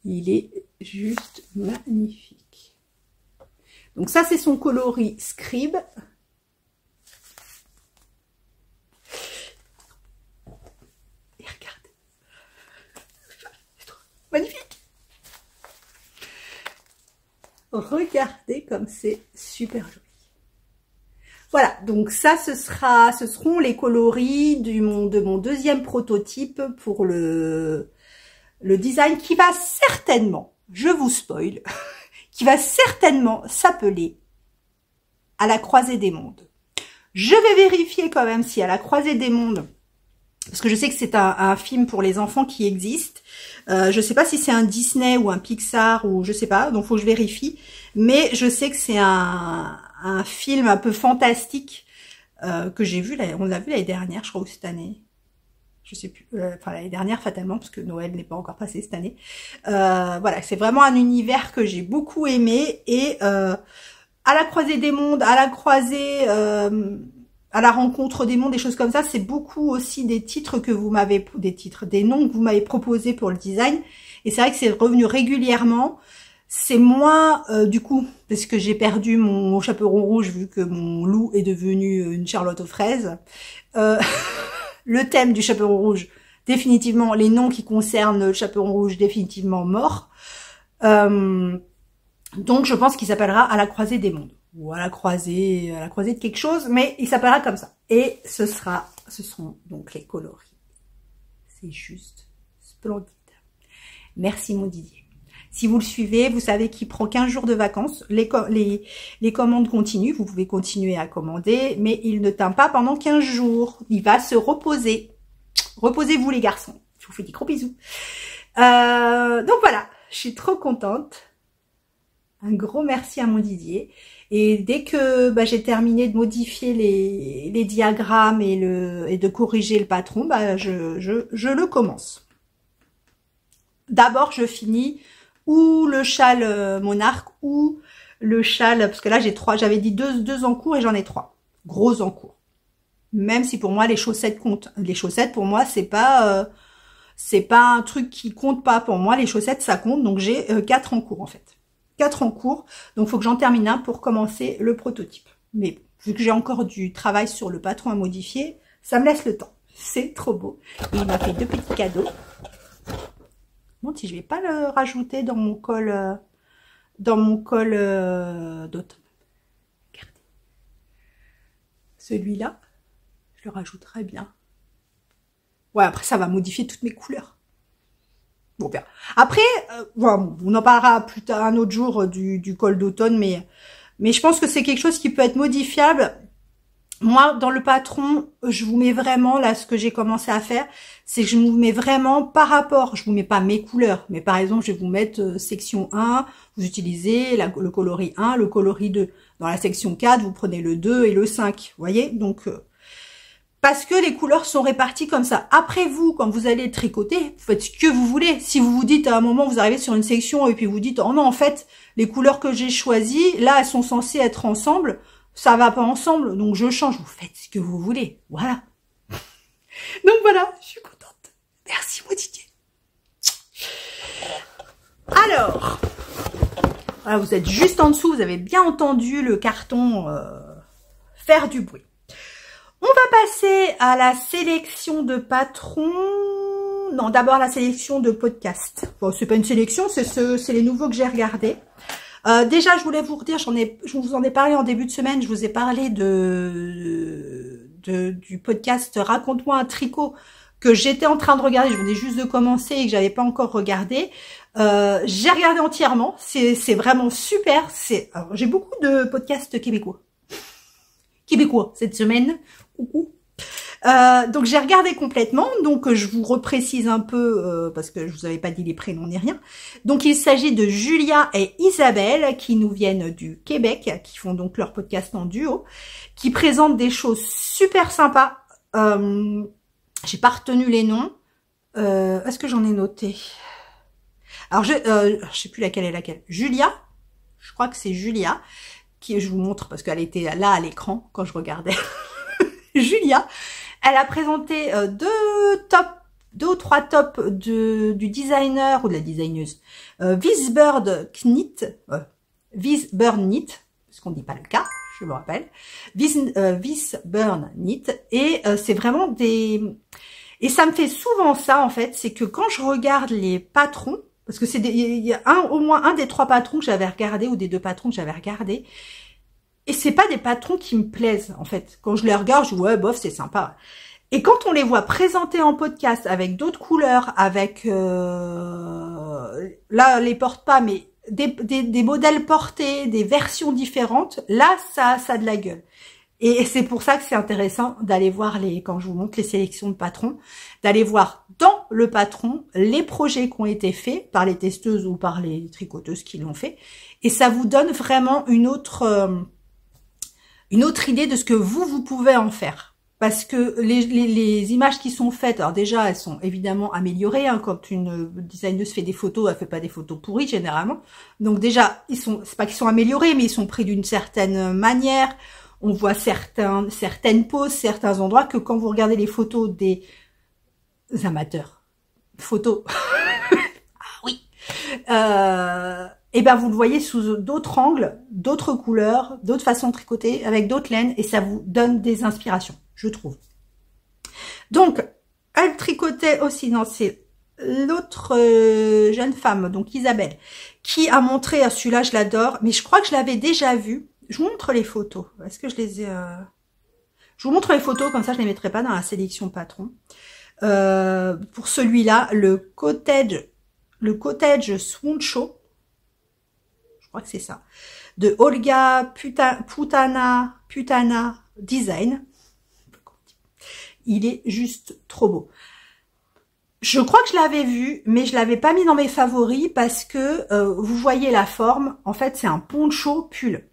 Il est juste magnifique. Donc ça, c'est son coloris Scribe. Et regardez. Magnifique. Regardez comme c'est super joli. Voilà, donc ça, ce seront les coloris de mon deuxième prototype pour le design qui va certainement, je vous spoil, qui va certainement s'appeler À la croisée des mondes. Je vais vérifier quand même si à la croisée des mondes, parce que je sais que c'est un film pour les enfants qui existe. Je sais pas si c'est un Disney ou un Pixar ou je sais pas, donc faut que je vérifie. Mais je sais que c'est un film un peu fantastique que j'ai vu, on l'a vu l'année dernière, je crois, ou cette année. Je sais plus, enfin l'année dernière fatalement, parce que Noël n'est pas encore passé cette année. Voilà, c'est vraiment un univers que j'ai beaucoup aimé et à la croisée des mondes, à la croisée, à la rencontre des mondes, des choses comme ça, c'est beaucoup aussi des titres que vous m'avez, des noms que vous m'avez proposés pour le design. Et c'est vrai que c'est revenu régulièrement. C'est moins, du coup, parce que j'ai perdu mon chaperon rouge vu que mon loup est devenu une Charlotte aux fraises. Le thème du chaperon rouge, définitivement, les noms qui concernent le chaperon rouge, définitivement morts. Donc je pense qu'il s'appellera À la croisée des mondes. Ou à la croisée de quelque chose, mais il s'appellera comme ça. Et ce seront donc les coloris. C'est juste splendide. Merci mon Didier. Si vous le suivez, vous savez qu'il prend 15 jours de vacances. Les commandes continuent, vous pouvez continuer à commander, mais il ne teint pas pendant 15 jours. Il va se reposer. Reposez-vous les garçons. Je vous fais des gros bisous. Donc voilà, je suis trop contente. Un gros merci à mon Didier. Et dès que j'ai terminé de modifier les diagrammes et de corriger le patron, je le commence. D'abord, je finis ou le châle monarque ou le châle, parce que là j'avais dit deux en cours et j'en ai 3 gros en cours. Même si pour moi les chaussettes comptent. Les chaussettes pour moi c'est pas un truc qui compte pas pour moi. Les chaussettes ça compte, donc j'ai 4 en cours en fait. 4 en cours, donc il faut que j'en termine un pour commencer le prototype. Mais vu que j'ai encore du travail sur le patron à modifier, ça me laisse le temps. C'est trop beau. Et il m'a fait 2 petits cadeaux. Bon, si je vais pas le rajouter dans mon col d'automne. Regardez. Celui-là, je le rajouterai bien. Ouais, après ça va modifier toutes mes couleurs. Bon, bien. Après, bon, on en parlera plus tard un autre jour du col d'automne, mais je pense que c'est quelque chose qui peut être modifiable. Moi, dans le patron, je vous mets vraiment, là, ce que j'ai commencé à faire, c'est que je vous mets vraiment par rapport, je vous mets pas mes couleurs, mais par exemple, je vais vous mettre section 1, vous utilisez le coloris 1, le coloris 2. Dans la section 4, vous prenez le 2 et le 5, vous voyez? Donc, parce que les couleurs sont réparties comme ça. Après vous, quand vous allez tricoter, vous faites ce que vous voulez. Si vous vous dites à un moment, vous arrivez sur une section et puis vous dites, oh non, en fait, les couleurs que j'ai choisies, là, elles sont censées être ensemble, ça va pas ensemble, donc je change. Vous faites ce que vous voulez. Voilà. Donc voilà, je suis contente. Merci, mon Didier. Alors, voilà, vous êtes juste en dessous, vous avez bien entendu le carton faire du bruit. On va passer à la sélection de patrons. Non, d'abord la sélection de podcasts. Bon, c'est pas une sélection, c'est les nouveaux que j'ai regardés. Déjà, je voulais vous redire, je vous en ai parlé en début de semaine, je vous ai parlé du podcast Raconte-moi un tricot que j'étais en train de regarder, je venais juste de commencer et que j'avais pas encore regardé. J'ai regardé entièrement, c'est vraiment super. Alors, j'ai beaucoup de podcasts québécois cette semaine. Coucou. Donc j'ai regardé complètement, donc je vous reprécise un peu parce que je vous avais pas dit les prénoms ni rien. Donc il s'agit de Julia et Isabelle qui nous viennent du Québec, qui font donc leur podcast en duo, qui présentent des choses super sympas. J'ai pas retenu les noms. Est-ce que j'en ai noté? Alors je sais plus laquelle est laquelle. Julia, je crois que c'est Julia, qui je vous montre parce qu'elle était là à l'écran quand je regardais. Julia, elle a présenté deux ou trois tops du designer ou de la designeuse Visburn Knit, parce qu'on dit pas le cas, je me rappelle, Visburn Knit, et c'est vraiment et ça me fait souvent ça en fait, c'est que quand je regarde les patrons, parce que il y a au moins un des 3 patrons que j'avais regardé ou des 2 patrons que j'avais regardé. Et c'est pas des patrons qui me plaisent, en fait. Quand je les regarde, je dis, ouais, bof, c'est sympa. Et quand on les voit présentés en podcast avec d'autres couleurs, avec, là, les porte pas, mais des modèles portés, des versions différentes, là, ça a de la gueule. Et c'est pour ça que c'est intéressant d'aller voir quand je vous montre les sélections de patrons, d'aller voir dans le patron les projets qui ont été faits par les testeuses ou par les tricoteuses qui l'ont fait. Et ça vous donne vraiment une autre idée de ce que vous pouvez en faire. Parce que les images qui sont faites, alors déjà, elles sont évidemment améliorées. Hein, quand une designeuse fait des photos, elle fait pas des photos pourries généralement. Donc déjà, c'est pas qu'ils sont améliorés, mais ils sont pris d'une certaine manière. On voit certaines poses, certains endroits que quand vous regardez les photos des amateurs, photos, ah oui, et ben vous le voyez sous d'autres angles, d'autres couleurs, d'autres façons de tricoter, avec d'autres laines, et ça vous donne des inspirations, je trouve. Donc, elle tricotait aussi, non, c'est l'autre jeune femme, donc Isabelle, qui a montré, celui-là je l'adore, mais je crois que je l'avais déjà vu. Je vous montre les photos. Est-ce que je les ai... Je vous montre les photos, comme ça je ne les mettrai pas dans la sélection patron. Pour celui-là, le cottage Swancho, je crois que c'est ça, de Olga Putana Design. Il est juste trop beau. Je crois que je l'avais vu, mais je l'avais pas mis dans mes favoris parce que vous voyez la forme. En fait, c'est un poncho pull.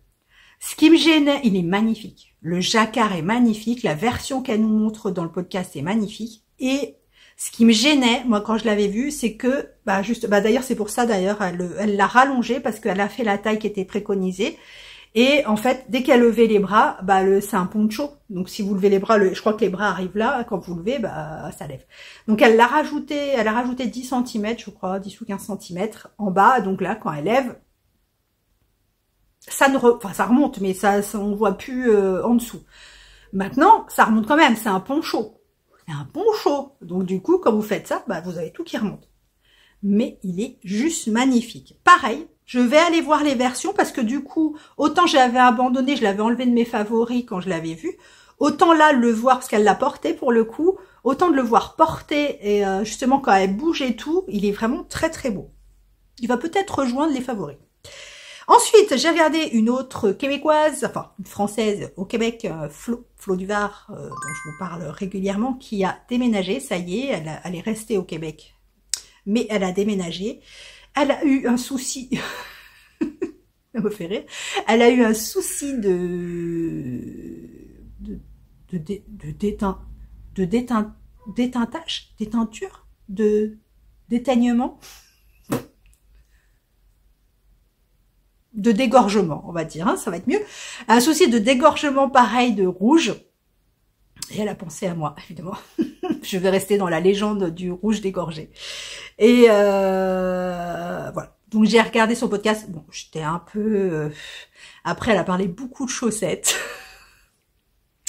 Ce qui me gênait, il est magnifique. Le jacquard est magnifique. La version qu'elle nous montre dans le podcast est magnifique. Et ce qui me gênait, moi, quand je l'avais vu, c'est que, d'ailleurs, c'est pour ça, d'ailleurs, elle l'a rallongé parce qu'elle a fait la taille qui était préconisée. Et en fait, dès qu'elle levait les bras, c'est un poncho. Donc, si vous levez les bras, je crois que les bras arrivent là. Quand vous levez, ça lève. Donc, elle a rajouté 10 cm, je crois, 10 ou 15 cm en bas. Donc là, quand elle lève, ça remonte, mais ça on voit plus en dessous. Maintenant, ça remonte quand même, c'est un poncho. C'est un poncho. Donc du coup, quand vous faites ça, vous avez tout qui remonte. Mais il est juste magnifique. Pareil, je vais aller voir les versions parce que du coup, autant j'avais abandonné, je l'avais enlevé de mes favoris quand je l'avais vu, autant là, le voir, parce qu'elle l'a porté pour le coup, autant de le voir porter et justement quand elle bouge et tout, il est vraiment très très beau. Il va peut-être rejoindre les favoris. Ensuite, j'ai regardé une autre québécoise, enfin une française au Québec, Flo du Var, dont je vous parle régulièrement, qui a déménagé, ça y est, elle est restée au Québec, mais elle a déménagé. Elle a eu un souci, ça me fait rire, elle a eu un souci d'éteignement, de dégorgement, on va dire, hein, ça va être mieux. Un souci de dégorgement pareil de rouge. Et elle a pensé à moi, évidemment. Je vais rester dans la légende du rouge dégorgé. Et voilà. Donc j'ai regardé son podcast. Bon, j'étais un peu... Après, elle a parlé beaucoup de chaussettes.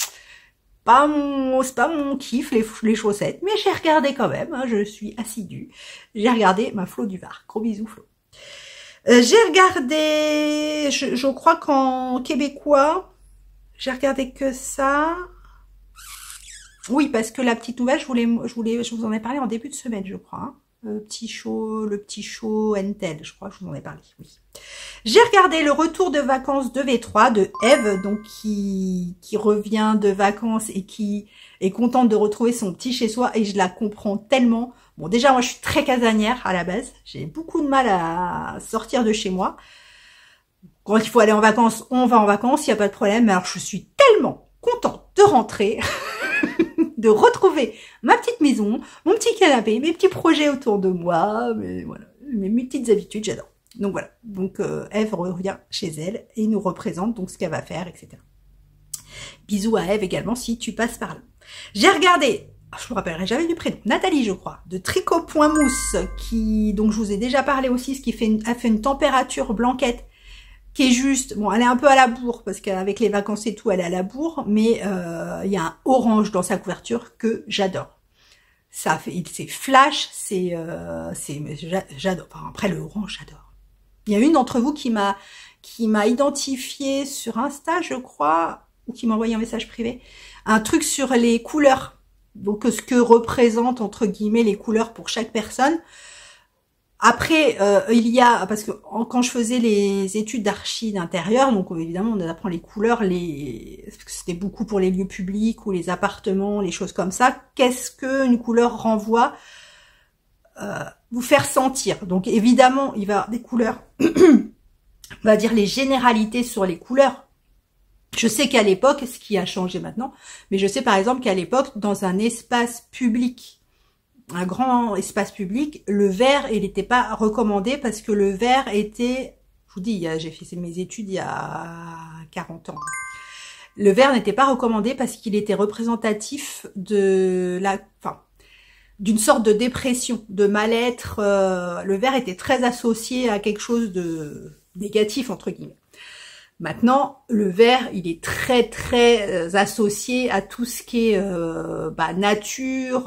C'est pas mon kiff, les chaussettes. Mais j'ai regardé quand même, hein, je suis assidue. J'ai regardé ma Flo du Var. Gros bisous, Flo. J'ai regardé, je crois qu'en québécois, j'ai regardé que ça. Oui, parce que la petite nouvelle, je vous en ai parlé en début de semaine, je crois. Hein. Le petit show Entel, je crois que je vous en ai parlé, oui. J'ai regardé le retour de vacances de V3 de Eve, donc qui revient de vacances et qui est contente de retrouver son petit chez soi, et je la comprends tellement. Bon, déjà, moi, je suis très casanière à la base. J'ai beaucoup de mal à sortir de chez moi. Quand il faut aller en vacances, on va en vacances, il n'y a pas de problème. Alors, je suis tellement contente de rentrer, de retrouver ma petite maison, mon petit canapé, mes petits projets autour de moi, mais voilà, mes petites habitudes, j'adore. Donc voilà, donc Eve revient chez elle et nous représente donc ce qu'elle va faire, etc. Bisous à Eve également si tu passes par là. J'ai regardé... Je me rappellerai jamais du prénom, Nathalie je crois, de Tricot Point Mousse, donc je vous ai déjà parlé aussi, ce qui a fait une température blanquette qui est juste, bon elle est un peu à la bourre, parce qu'avec les vacances et tout elle est à la bourre, mais il y a un orange dans sa couverture que j'adore. Ça fait, c'est flash, j'adore, enfin, après le orange j'adore. Il y a une d'entre vous qui m'a identifié sur Insta je crois, ou qui m'a envoyé un message privé, un truc sur les couleurs. Donc, ce que représentent, entre guillemets, les couleurs pour chaque personne. Après, il y a, parce que quand je faisais les études d'archi d'intérieur, donc évidemment on apprend les couleurs, parce que c'était beaucoup pour les lieux publics ou les appartements, les choses comme ça. Qu'est-ce qu'une couleur renvoie, vous faire sentir? Donc évidemment, il va y avoir des couleurs, on va dire les généralités sur les couleurs. Je sais qu'à l'époque, ce qui a changé maintenant, mais je sais par exemple qu'à l'époque, dans un espace public, un grand espace public, le vert, il n'était pas recommandé parce que le vert était, je vous dis, j'ai fait mes études il y a 40 ans. Le vert n'était pas recommandé parce qu'il était représentatif de d'une sorte de dépression, de mal-être. Le vert était très associé à quelque chose de négatif, entre guillemets. Maintenant, le vert, il est très très associé à tout ce qui est nature,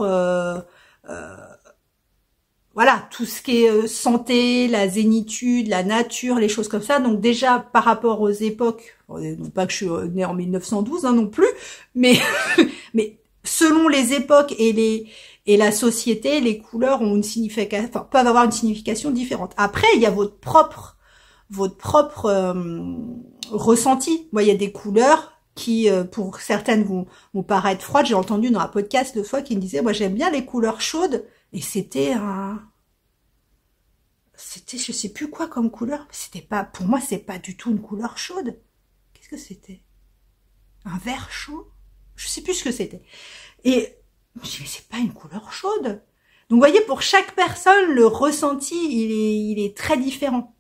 voilà, tout ce qui est santé, la zénitude, la nature, les choses comme ça. Donc déjà, par rapport aux époques, non pas que je suis née en 1912 non plus, mais mais selon les époques et la société, les couleurs ont une signification, peuvent avoir une signification différente. Après, il y a votre propre ressenti. Moi, il y a des couleurs qui, pour certaines, vont paraître froides. J'ai entendu dans un podcast de fois qui me disait, moi, j'aime bien les couleurs chaudes. Et c'était je sais plus quoi comme couleur. C'était pas, pour moi, c'est pas du tout une couleur chaude. Qu'est-ce que c'était? Un vert chaud? Je sais plus ce que c'était. Et je me dis, mais c'est pas une couleur chaude. Donc, vous voyez, pour chaque personne, le ressenti, il est très différent.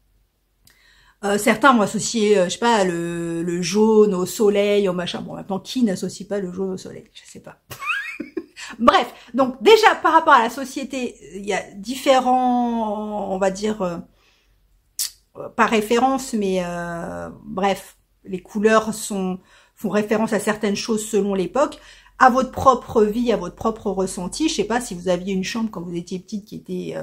Certains vont associer, je sais pas, le jaune au soleil, au machin. Bon, maintenant, qui n'associe pas le jaune au soleil? Je sais pas. Bref, donc déjà, par rapport à la société, il y a différents, on va dire, pas référence, mais bref, les couleurs font référence à certaines choses selon l'époque, à votre propre vie, à votre propre ressenti. Je sais pas si vous aviez une chambre quand vous étiez petite qui était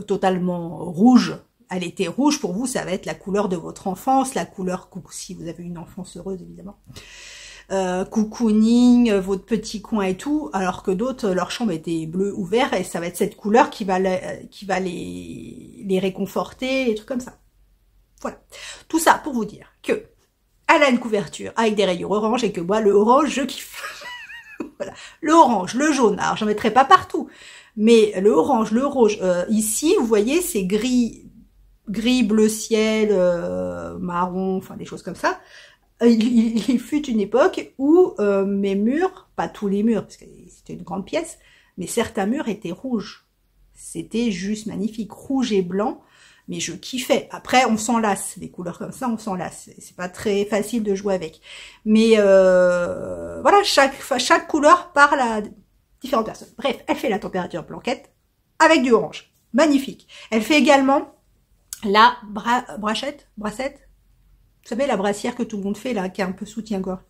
totalement rouge. Elle était rouge, pour vous, ça va être la couleur de votre enfance, la couleur, si vous avez une enfance heureuse, évidemment. Cocooning, votre petit coin et tout, alors que d'autres, leur chambre était bleue ou vert, et ça va être cette couleur qui va les réconforter, les trucs comme ça. Voilà. Tout ça pour vous dire que elle a une couverture avec des rayures orange, et que moi, le orange, je kiffe. Voilà. Le orange, le jaune, alors j'en mettrai pas partout, mais le orange, le rouge, ici, vous voyez, c'est gris, bleu ciel, marron, enfin des choses comme ça. Il fut une époque où mes murs, pas tous les murs, parce que c'était une grande pièce, mais certains murs étaient rouges. C'était juste magnifique, rouge et blanc, mais je kiffais. Après, on s'en lasse, des couleurs comme ça, on s'en lasse. C'est pas très facile de jouer avec. Mais voilà, chaque couleur parle à différentes personnes. Bref, elle fait la température blanquette avec du orange. Magnifique. Elle fait également la brassette. Vous savez, la brassière que tout le monde fait, là, qui est un peu soutien-gorge.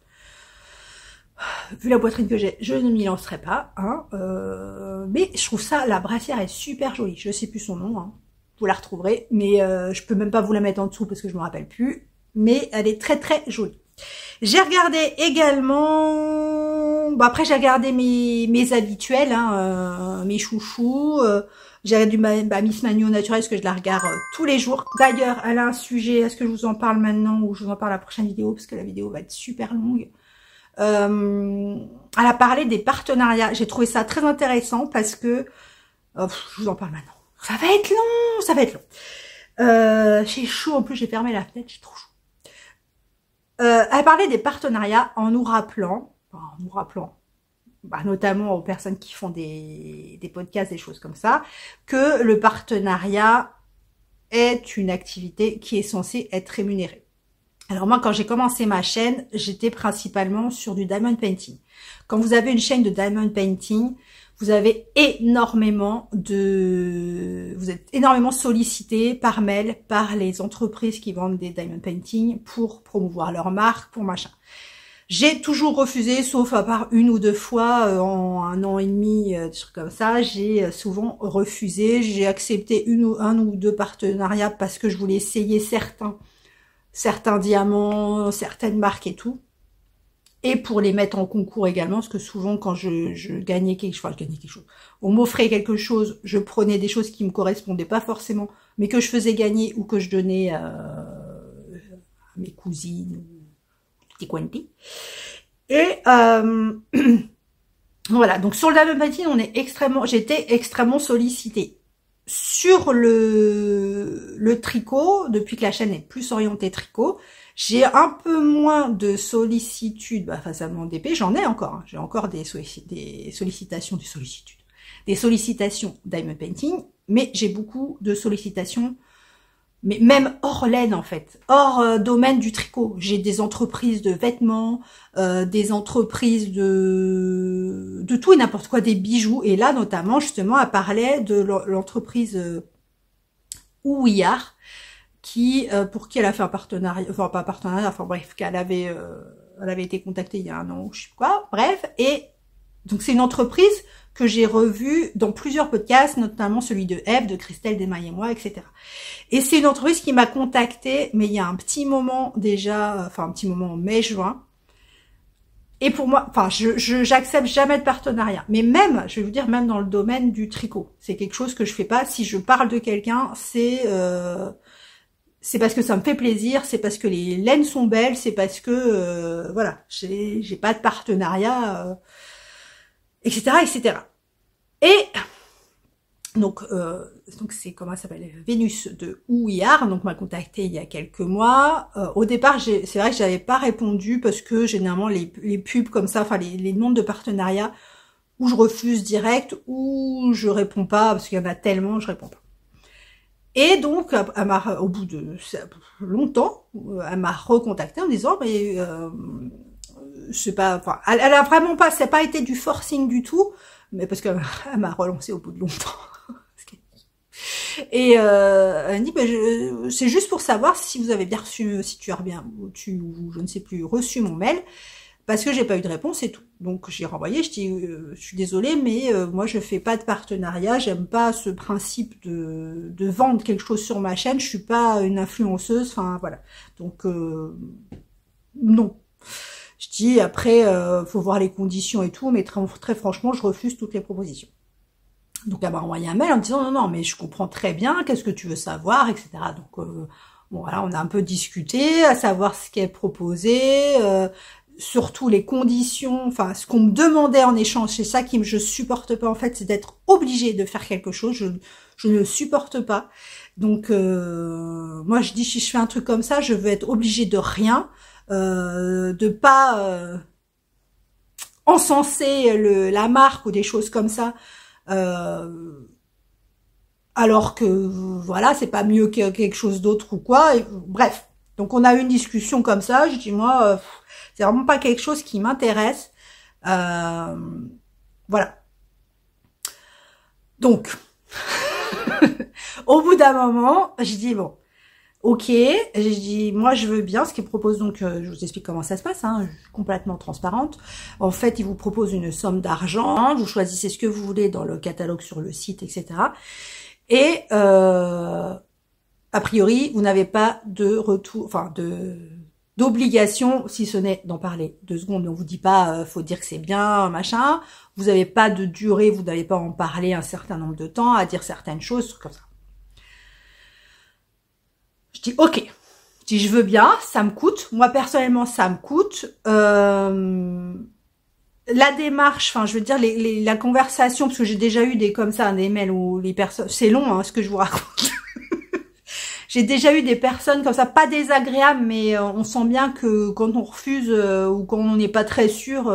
Vu la poitrine que j'ai, je ne m'y lancerai pas, hein. Mais je trouve ça, la brassière est super jolie. Je sais plus son nom, hein. Vous la retrouverez, mais je peux même pas vous la mettre en dessous parce que je me rappelle plus. Mais elle est très très jolie. J'ai regardé également... Bon, après, j'ai regardé mes habituels, hein, mes chouchous. J'ai du Miss Manu au naturel parce que je la regarde tous les jours. D'ailleurs, elle a un sujet. Est-ce que je vous en parle maintenant ou je vous en parle à la prochaine vidéo? Parce que la vidéo va être super longue. Elle a parlé des partenariats. J'ai trouvé ça très intéressant parce que... je vous en parle maintenant. Ça va être long, ça va être long. J'ai chaud, en plus j'ai fermé la fenêtre, j'ai trop chaud. Elle parlait des partenariats en nous rappelant, notamment aux personnes qui font des podcasts, des choses comme ça, que le partenariat est une activité qui est censée être rémunérée. Alors moi, quand j'ai commencé ma chaîne, j'étais principalement sur du diamond painting. Quand vous avez une chaîne de diamond painting, vous avez vous êtes énormément sollicité par mail, par les entreprises qui vendent des diamond painting pour promouvoir leur marque, pour machin. J'ai toujours refusé, sauf à part une ou deux fois en 1 an et demi, des trucs comme ça. J'ai souvent refusé. J'ai accepté un ou deux partenariats parce que je voulais essayer certains diamants, certaines marques et tout. et pour les mettre en concours également, parce que souvent quand je gagnais quelque chose, enfin je gagnais quelque chose, on m'offrait quelque chose, je prenais des choses qui me correspondaient pas forcément, mais que je faisais gagner ou que je donnais à mes cousines, petit quanti. Et voilà, donc sur le diamond painting, j'étais extrêmement sollicitée. Sur le tricot, depuis que la chaîne est plus orientée tricot, j'ai un peu moins de sollicitude, face à mon DP, j'en ai encore, hein. J'ai encore des sollicitations diamond painting, mais j'ai beaucoup de sollicitations, mais même hors laine en fait, hors domaine du tricot. J'ai des entreprises de vêtements, des entreprises de tout et n'importe quoi, des bijoux, et là notamment justement elle parlait de l'entreprise Ouillard, pour qui elle a fait un partenariat, enfin pas un partenariat, enfin bref, elle avait été contactée il y a un an ou je sais quoi, bref, et donc c'est une entreprise que j'ai revue dans plusieurs podcasts, notamment celui de Eve, de Christelle Desmailles et moi, etc. Et c'est une entreprise qui m'a contactée, mais il y a un petit moment déjà, enfin un petit moment en mai-juin, et pour moi, enfin j'accepte jamais de partenariat, mais même, je vais vous dire, même dans le domaine du tricot, c'est quelque chose que je fais pas. Si je parle de quelqu'un, c'est parce que ça me fait plaisir, c'est parce que les laines sont belles, c'est parce que voilà, j'ai pas de partenariat, etc., etc. Et donc c'est comment ça s'appelle, Vénus de Ouillard, donc m'a contacté il y a quelques mois. Au départ, c'est vrai que j'avais pas répondu parce que généralement les pubs comme ça, enfin les demandes de partenariat, où je refuse direct, ou je réponds pas parce qu'il y en a tellement, je réponds pas. Et donc, au bout de longtemps, elle m'a recontacté en me disant, mais je sais pas, enfin, elle a vraiment pas, ça n'a pas été du forcing du tout, mais parce qu'elle m'a relancé au bout de longtemps. Et elle me dit, c'est juste pour savoir si vous avez bien reçu, si tu as bien, ou je ne sais plus, reçu mon mail, parce que j'ai pas eu de réponse et tout. Donc j'ai renvoyé, je dis, je suis désolée, mais moi je fais pas de partenariat, j'aime pas ce principe de vendre quelque chose sur ma chaîne, je suis pas une influenceuse, enfin voilà. Donc non. Je dis après, faut voir les conditions et tout, mais très franchement, je refuse toutes les propositions. Donc elle m'a envoyé un mail en me disant non, mais je comprends très bien, qu'est-ce que tu veux savoir, etc. Donc bon voilà, on a un peu discuté, à savoir ce qui est proposé, surtout les conditions, enfin ce qu'on me demandait en échange, c'est ça qui je supporte pas en fait, c'est d'être obligée de faire quelque chose, je ne supporte pas. Donc moi je dis si je fais un truc comme ça, je veux être obligée de rien, de pas encenser la marque ou des choses comme ça. Alors que voilà, c'est pas mieux que quelque chose d'autre ou quoi. Et, bref, donc on a eu une discussion comme ça. Je dis moi, c'est vraiment pas quelque chose qui m'intéresse. Voilà. Donc, au bout d'un moment, je dis bon, ok. Je dis moi je veux bien. Ce qu'ils proposent donc, je vous explique comment ça se passe. Hein, je suis complètement transparente. En fait, ils vous proposent une somme d'argent. Vous choisissez ce que vous voulez dans le catalogue sur le site, etc. Et a priori, vous n'avez pas de retour, enfin d'obligation, si ce n'est d'en parler 2 secondes. On vous dit pas, faut dire que c'est bien, machin. Vous n'avez pas de durée, vous n'avez pas à en parler un certain nombre de temps, à dire certaines choses, comme ça. Je dis ok. Je dis je veux bien, ça me coûte. Moi personnellement, ça me coûte. La démarche, enfin je veux dire la conversation, parce que j'ai déjà eu des comme ça, des mails où les personnes, c'est long hein, ce que je vous raconte. J'ai déjà eu des personnes comme ça, pas désagréables, mais on sent bien que quand on refuse ou quand on n'est pas très sûr,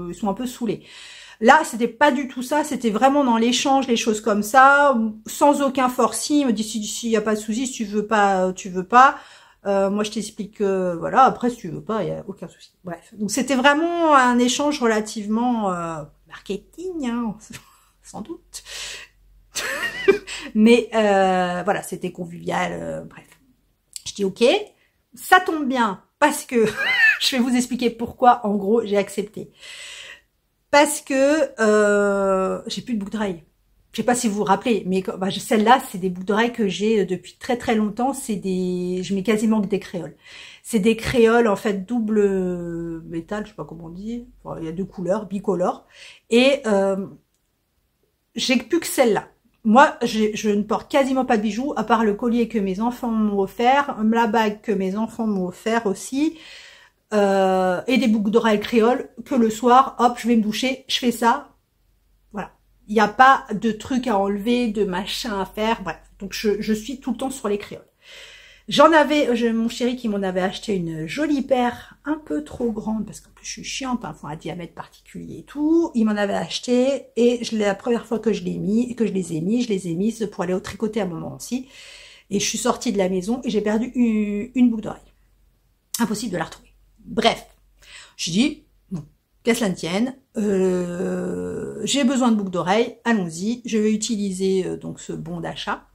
ils sont un peu saoulés. Là, c'était pas du tout ça, c'était vraiment dans l'échange, les choses comme ça, sans aucun forcing. Il me dit s'il y a pas de souci, si tu veux pas, tu veux pas. Moi, je t'explique, voilà, après, si tu veux pas, il y a aucun souci. Bref. Donc, c'était vraiment un échange relativement marketing, hein, sans doute. Mais voilà, c'était convivial, bref. Je dis ok, ça tombe bien, parce que, je vais vous expliquer pourquoi, en gros, j'ai accepté. Parce que j'ai plus de boucle d'oreille. je sais pas si vous vous rappelez, mais bah, celle-là, c'est des boucles d'oreilles que j'ai depuis très très longtemps. Je mets quasiment que des créoles. C'est des créoles en fait double métal, je sais pas comment on dit. Enfin, il y a 2 couleurs, bicolores. Et j'ai plus que celle-là. Moi, je ne porte quasiment pas de bijoux, à part le collier que mes enfants m'ont offert, la bague que mes enfants m'ont offert aussi, et des boucles d'oreilles créoles que le soir, hop, je vais me doucher, je fais ça. Voilà. Il n'y a pas de trucs à enlever, de machin à faire, bref. Donc je suis tout le temps sur les créoles. J'en avais, mon chéri qui m'en avait acheté une jolie paire, un peu trop grande, parce qu'en plus je suis chiante, hein, faut un diamètre particulier et tout. Il m'en avait acheté, et la première fois que je les ai mises pour aller au tricoter à un moment aussi. Et je suis sortie de la maison, et j'ai perdu une boucle d'oreille. Impossible de la retrouver. Bref. Je dis, bon, qu'à cela ne tienne, j'ai besoin de boucles d'oreilles, allons-y, je vais utiliser donc ce bon d'achat.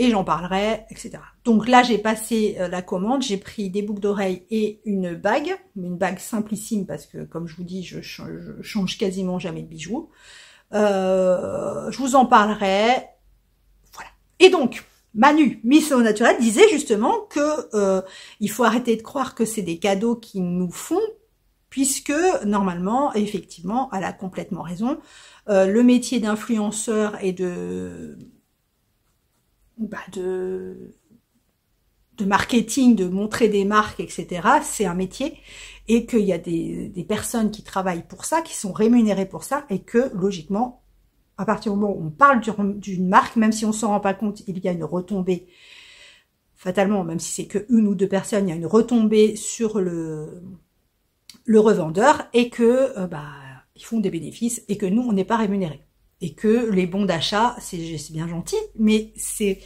Et j'en parlerai, etc. Donc là, j'ai passé la commande, j'ai pris des boucles d'oreilles et une bague simplissime parce que, comme je vous dis, je change quasiment jamais de bijoux. Je vous en parlerai. Voilà. Et donc, Manu, Miss Au Naturel, disait justement que il faut arrêter de croire que c'est des cadeaux qu'ils nous font, puisque normalement, effectivement, elle a complètement raison. Le métier d'influenceur et de marketing, de montrer des marques, etc. C'est un métier et qu'il y a des personnes qui travaillent pour ça, qui sont rémunérées pour ça et que logiquement, à partir du moment où on parle d'une marque, même si on s'en rend pas compte, il y a une retombée fatalement, même si c'est que 1 ou 2 personnes, il y a une retombée sur le revendeur et que ils font des bénéfices et que nous, on n'est pas rémunérés. Et que les bons d'achat, c'est bien gentil, mais c'est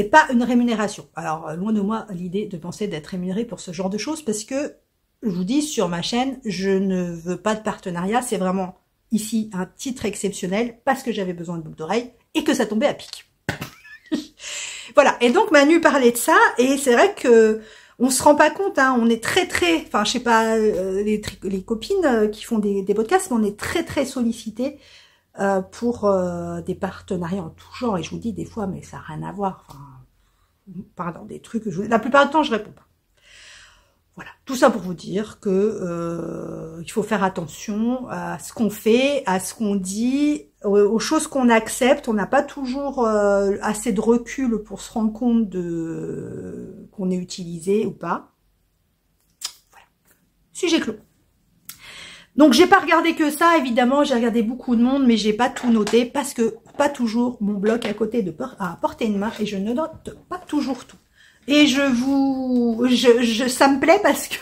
pas une rémunération. Alors, loin de moi l'idée de penser d'être rémunéré pour ce genre de choses, parce que, je vous dis, sur ma chaîne, je ne veux pas de partenariat, c'est vraiment, ici, un titre exceptionnel, parce que j'avais besoin de boucles d'oreilles, et que ça tombait à pic. Voilà, et donc Manu parlait de ça, et c'est vrai que on se rend pas compte, hein, on est très, enfin, je sais pas, les copines qui font des podcasts, mais on est très, très sollicités pour des partenariats en tout genre, et je vous dis des fois, mais ça n'a rien à voir, enfin, pardon, des trucs, la plupart du temps, je réponds pas. Voilà, tout ça pour vous dire que il faut faire attention à ce qu'on fait, à ce qu'on dit, aux choses qu'on accepte. On n'a pas toujours assez de recul pour se rendre compte qu'on est utilisé ou pas. Voilà, sujet clos. Donc j'ai pas regardé que ça, évidemment, j'ai regardé beaucoup de monde, mais j'ai pas tout noté parce que pas toujours mon bloc à côté à portée de main et je ne note pas toujours tout. Et ça me plaît parce que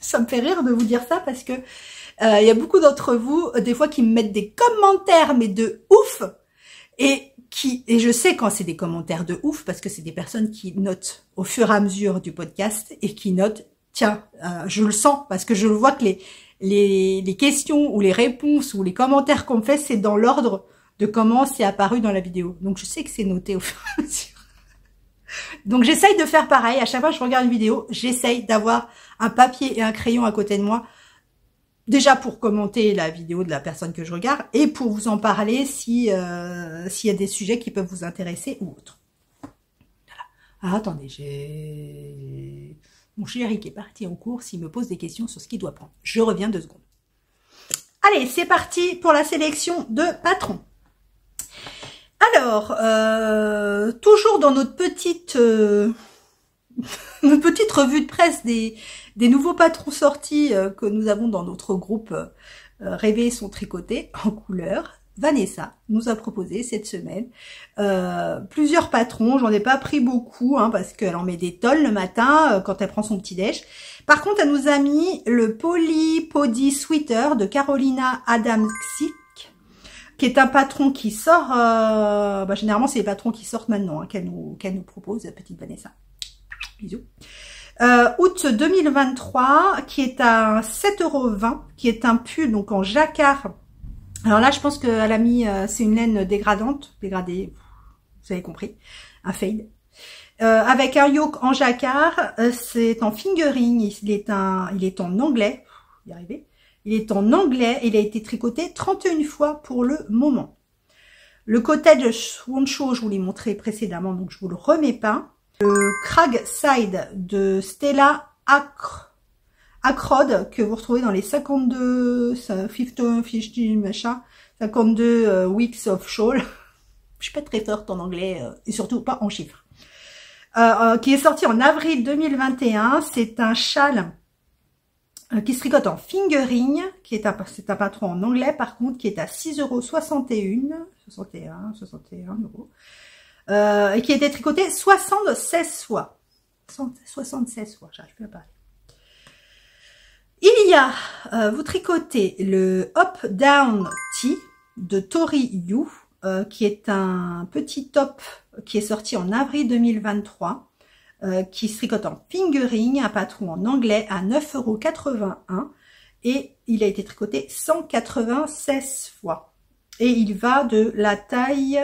ça me fait rire de vous dire ça parce que y a beaucoup d'entre vous des fois qui me mettent des commentaires mais de ouf et je sais quand c'est des commentaires de ouf parce que c'est des personnes qui notent au fur et à mesure du podcast et qui notent tiens je le sens parce que je le vois que les questions ou les réponses ou les commentaires qu'on me fait, c'est dans l'ordre de comment c'est apparu dans la vidéo. Donc, je sais que c'est noté au fur et à mesure. Donc, j'essaye de faire pareil. À chaque fois que je regarde une vidéo, j'essaye d'avoir un papier et un crayon à côté de moi. Déjà pour commenter la vidéo de la personne que je regarde et pour vous en parler s'il y a des sujets qui peuvent vous intéresser ou autres. Voilà. Ah, attendez, j'ai mon chéri qui est parti en course, il me pose des questions sur ce qu'il doit prendre. Je reviens 2 secondes. Allez, c'est parti pour la sélection de patrons. Alors, toujours dans notre petite revue de presse des nouveaux patrons sortis que nous avons dans notre groupe Rêver son tricoté en couleur. Vanessa nous a proposé cette semaine plusieurs patrons. J'en ai pas pris beaucoup parce qu'elle en met des tonnes le matin quand elle prend son petit déj. Par contre, elle nous a mis le Polypody Sweater de Carolina Adamczyk, qui est un patron qui sort. Généralement, c'est les patrons qui sortent maintenant qu'elle nous propose, la petite Vanessa. Bisous. Août 2023, qui est à 7,20 €, qui est un pull donc en jacquard. Alors là, je pense qu'elle a mis, c'est une laine dégradée, vous avez compris, un fade. Avec un yoke en jacquard, c'est en fingering, il est en anglais, il est en anglais, il a été tricoté 31 fois pour le moment. Le cottage Swancho, je vous l'ai montré précédemment, donc je vous le remets pas. Le Crag Side de Stella Akrod, que vous retrouvez dans les 52, 50 machin, 52 weeks of shawl. Je suis pas très forte en anglais, et surtout pas en chiffres. Qui est sorti en avril 2021. C'est un châle qui se tricote en fingering, c'est un patron en anglais par contre, qui est à 6,61 €, et qui a été tricoté 76 fois. 76 fois, j'arrive plus à parler. Il y a, vous tricotez le Up Down Tee de Tori Yu, qui est un petit top qui est sorti en avril 2023, qui se tricote en fingering, un patron en anglais à 9,81 € et il a été tricoté 196 fois. Et il va de la taille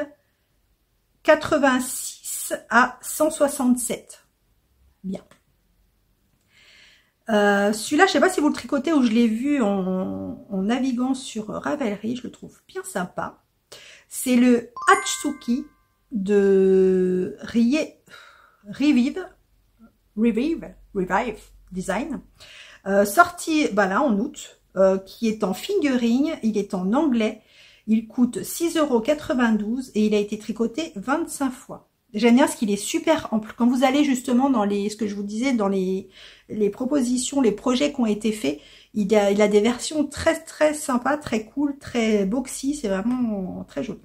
86 à 167. Bien. Celui-là, je sais pas si vous le tricotez ou je l'ai vu en naviguant sur Ravelry, je le trouve bien sympa. C'est le Hatsuki de Revive Design, sorti là en août, qui est en fingering, il est en anglais, il coûte 6,92 € et il a été tricoté 25 fois. J'aime bien parce qu'il est super ample. Quand vous allez justement dans ce que je vous disais, dans les propositions, les projets qui ont été faits, il a des versions très très sympas, très cool, très boxy, c'est vraiment très joli.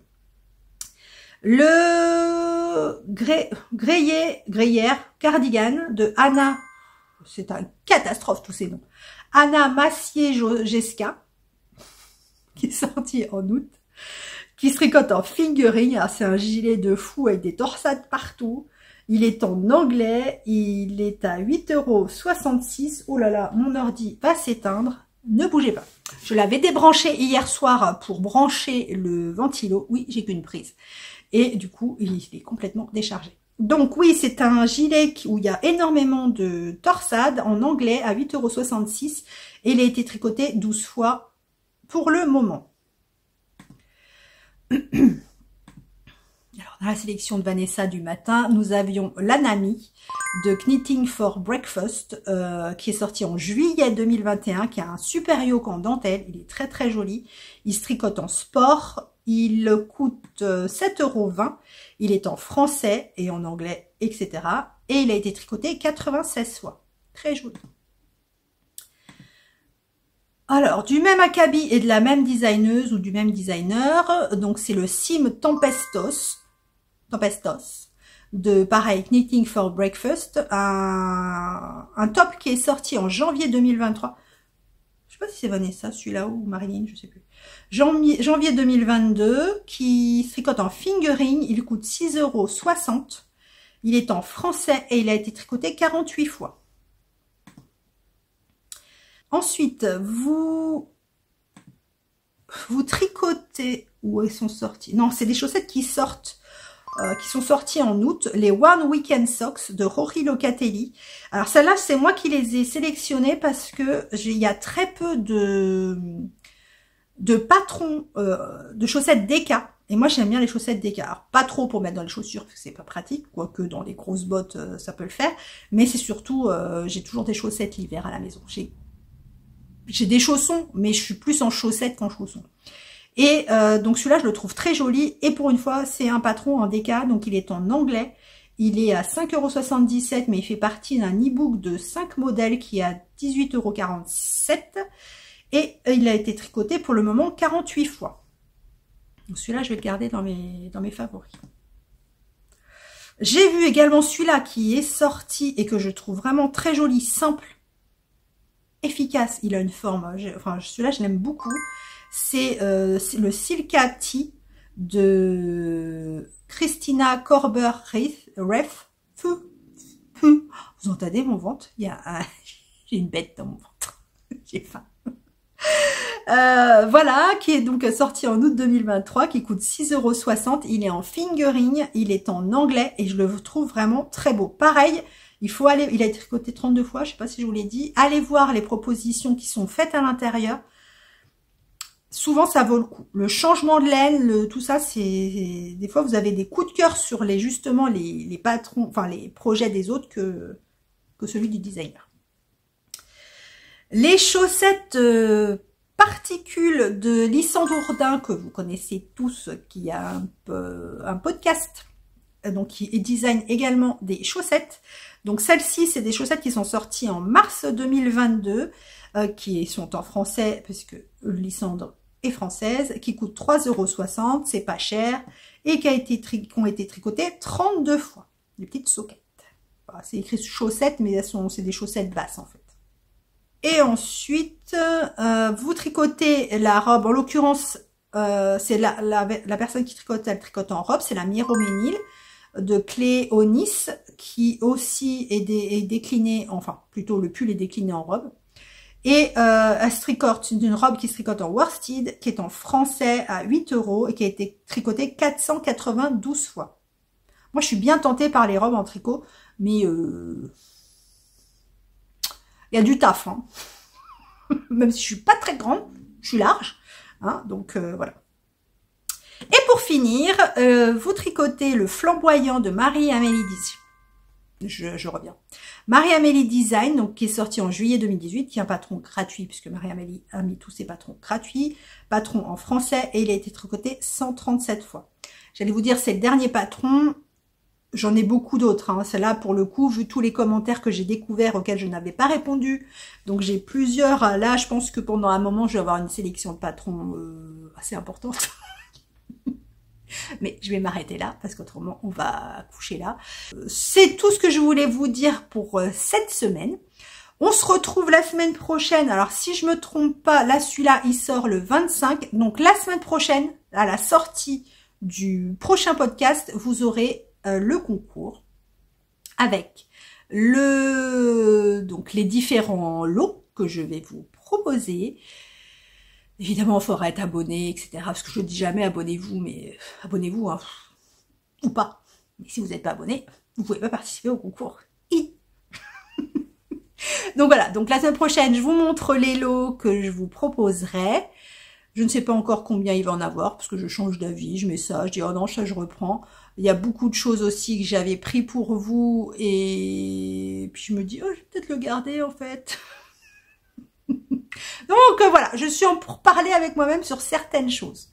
Le gruyère cardigan de Anna, c'est une catastrophe tous ces noms, Anna Massier-Gesca, qui est sorti en août, qui se tricote en fingering. C'est un gilet de fou avec des torsades partout. Il est en anglais, il est à 8,66 €. Oh là là, mon ordi va s'éteindre. Ne bougez pas. Je l'avais débranché hier soir pour brancher le ventilo. Oui, j'ai qu'une prise. Et du coup, il est complètement déchargé. Donc oui, c'est un gilet où il y a énormément de torsades en anglais à 8,66 € et il a été tricoté 12 fois pour le moment. Alors, dans la sélection de Vanessa du matin, nous avions l'Anami de Knitting for Breakfast, qui est sorti en juillet 2021, qui a un super yoke en dentelle. Il est très très joli. Il se tricote en sport. Il coûte 7,20 €. Il est en français et en anglais, etc. Et il a été tricoté 96 fois. Très joli. Alors, du même acabit et de la même designeuse ou du même designer, donc c'est le Sim Tempestos, de pareil, Knitting for Breakfast, un top qui est sorti en janvier 2023. Je sais pas si c'est Vanessa, celui-là, ou Marilyn, je sais plus. Janvier 2022, qui se tricote en fingering, il coûte 6,60 €. Il est en français et il a été tricoté 48 fois. Ensuite, vous tricotez, où elles sont sorties? Non, c'est des chaussettes qui sortent, qui sont sorties en août, les One Weekend Socks de Rory Locatelli. Alors celles-là, c'est moi qui les ai sélectionnées parce que il y a très peu de patrons de chaussettes Deka. Et moi, j'aime bien les chaussettes Deka. Alors, pas trop pour mettre dans les chaussures, parce que c'est pas pratique, quoique dans les grosses bottes, ça peut le faire. Mais c'est surtout, j'ai toujours des chaussettes l'hiver à la maison. J'ai des chaussons, mais je suis plus en chaussettes qu'en chaussons. Et donc celui-là, je le trouve très joli. Et pour une fois, c'est un patron en DK, donc il est en anglais. Il est à 5,77 €, mais il fait partie d'un e-book de 5 modèles qui est à 18,47 €. Et il a été tricoté pour le moment 48 fois. Donc celui-là, je vais le garder dans mes favoris. J'ai vu également celui-là qui est sorti et que je trouve vraiment très joli, simple, efficace. Il a une forme, enfin celui-là je l'aime beaucoup. C'est le Silka Tee de Christina Korber-Ref. Vous entendez mon ventre? J'ai une bête dans mon ventre. J'ai faim. Voilà, qui est donc sorti en août 2023, qui coûte 6,60 €. Il est en fingering, il est en anglais et je le trouve vraiment très beau. Pareil, il faut aller, il a été tricoté 32 fois, je sais pas si je vous l'ai dit. Allez voir les propositions qui sont faites à l'intérieur. souvent ça vaut le coup. Le changement de laine, tout ça, c'est des fois vous avez des coups de cœur sur justement les patrons, enfin les projets des autres que celui du designer. Les chaussettes particules de Lissandre Ourdin, que vous connaissez tous, qui a un podcast, donc qui design également des chaussettes. Donc celles-ci, c'est des chaussettes qui sont sorties en mars 2022, qui sont en français, puisque Lissandre est française, qui coûtent 3,60 €, c'est pas cher, et qui ont été tricotées 32 fois. Des petites soquettes. Voilà, c'est écrit chaussettes, mais c'est des chaussettes basses en fait. Et ensuite, vous tricotez la robe, en l'occurrence, c'est la personne qui tricote, elle tricote en robe, c'est la Miroménil de Clé Onis, qui aussi est déclinée, enfin, plutôt le pull est décliné en robe. Et elle se tricote, c'est une robe qui se tricote en worsted, qui est en français à 8 € et qui a été tricotée 492 fois. Moi, je suis bien tentée par les robes en tricot, mais il y a du taf, hein. Même si je suis pas très grande, je suis large, hein, donc voilà. Et pour finir, vous tricotez le flamboyant de Marie-Amélie Design. Je reviens. Marie-Amélie Design, donc qui est sorti en juillet 2018, qui est un patron gratuit, puisque Marie-Amélie a mis tous ses patrons gratuits, patron en français, et il a été tricoté 137 fois. J'allais vous dire, c'est le dernier patron. J'en ai beaucoup d'autres, hein. Celle-là, pour le coup, vu tous les commentaires que j'ai découverts auxquels je n'avais pas répondu, donc j'ai plusieurs. Là, je pense que pendant un moment, je vais avoir une sélection de patrons assez importante. Mais je vais m'arrêter là, parce qu'autrement, on va coucher là. C'est tout ce que je voulais vous dire pour cette semaine. On se retrouve la semaine prochaine. Alors, si je me trompe pas, là, celui-là, il sort le 25. Donc, la semaine prochaine, à la sortie du prochain podcast, vous aurez le concours avec donc les différents lots que je vais vous proposer. Évidemment, il faudra être abonné, etc. Parce que je ne dis jamais abonnez-vous, mais abonnez-vous, hein, ou pas. Mais si vous n'êtes pas abonné, vous ne pouvez pas participer au concours. Donc voilà, donc la semaine prochaine, je vous montre les lots que je vous proposerai. Je ne sais pas encore combien il va en avoir, parce que je change d'avis, je mets ça, je dis oh non, ça je reprends. Il y a beaucoup de choses aussi que j'avais pris pour vous, et puis je me dis oh, je vais peut-être le garder en fait. Donc voilà, je suis en pourparlers avec moi-même sur certaines choses.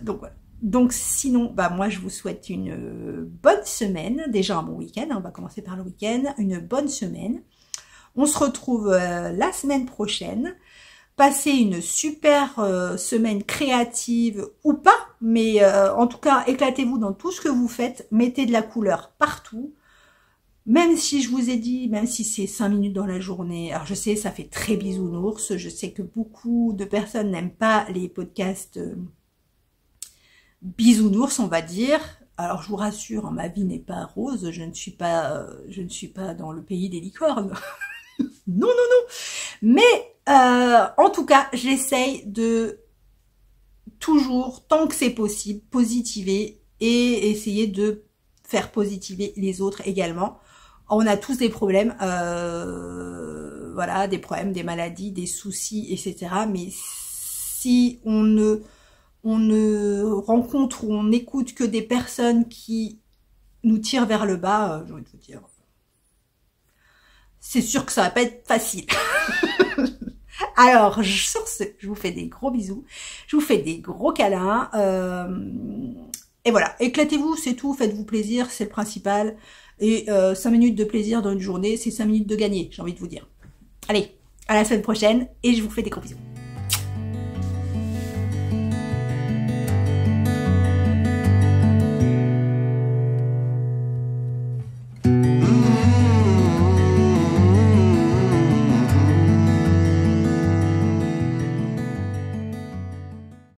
Donc voilà. Donc sinon, bah moi je vous souhaite une bonne semaine, déjà un bon week-end, hein, on va commencer par le week-end, une bonne semaine. On se retrouve la semaine prochaine. Passez une super semaine créative ou pas, mais en tout cas éclatez-vous dans tout ce que vous faites, mettez de la couleur partout. Même si je vous ai dit, même si c'est 5 minutes dans la journée, alors je sais, ça fait très bisounours, je sais que beaucoup de personnes n'aiment pas les podcasts bisounours, on va dire. Alors je vous rassure, hein, ma vie n'est pas rose, je ne suis pas dans le pays des licornes. Non, non, non. Mais en tout cas, j'essaye de toujours, tant que c'est possible, positiver et essayer de faire positiver les autres également. On a tous des problèmes, voilà, des problèmes, des maladies, des soucis, etc. Mais si on ne rencontre ou on n'écoute que des personnes qui nous tirent vers le bas, j'ai envie de vous dire, c'est sûr que ça va pas être facile. Alors, sur ce, je vous fais des gros bisous, je vous fais des gros câlins, et voilà, éclatez-vous, c'est tout, faites-vous plaisir, c'est le principal. Et 5 minutes de plaisir dans une journée, c'est 5 minutes de gagner, j'ai envie de vous dire. Allez, à la semaine prochaine et je vous fais des gros bisous.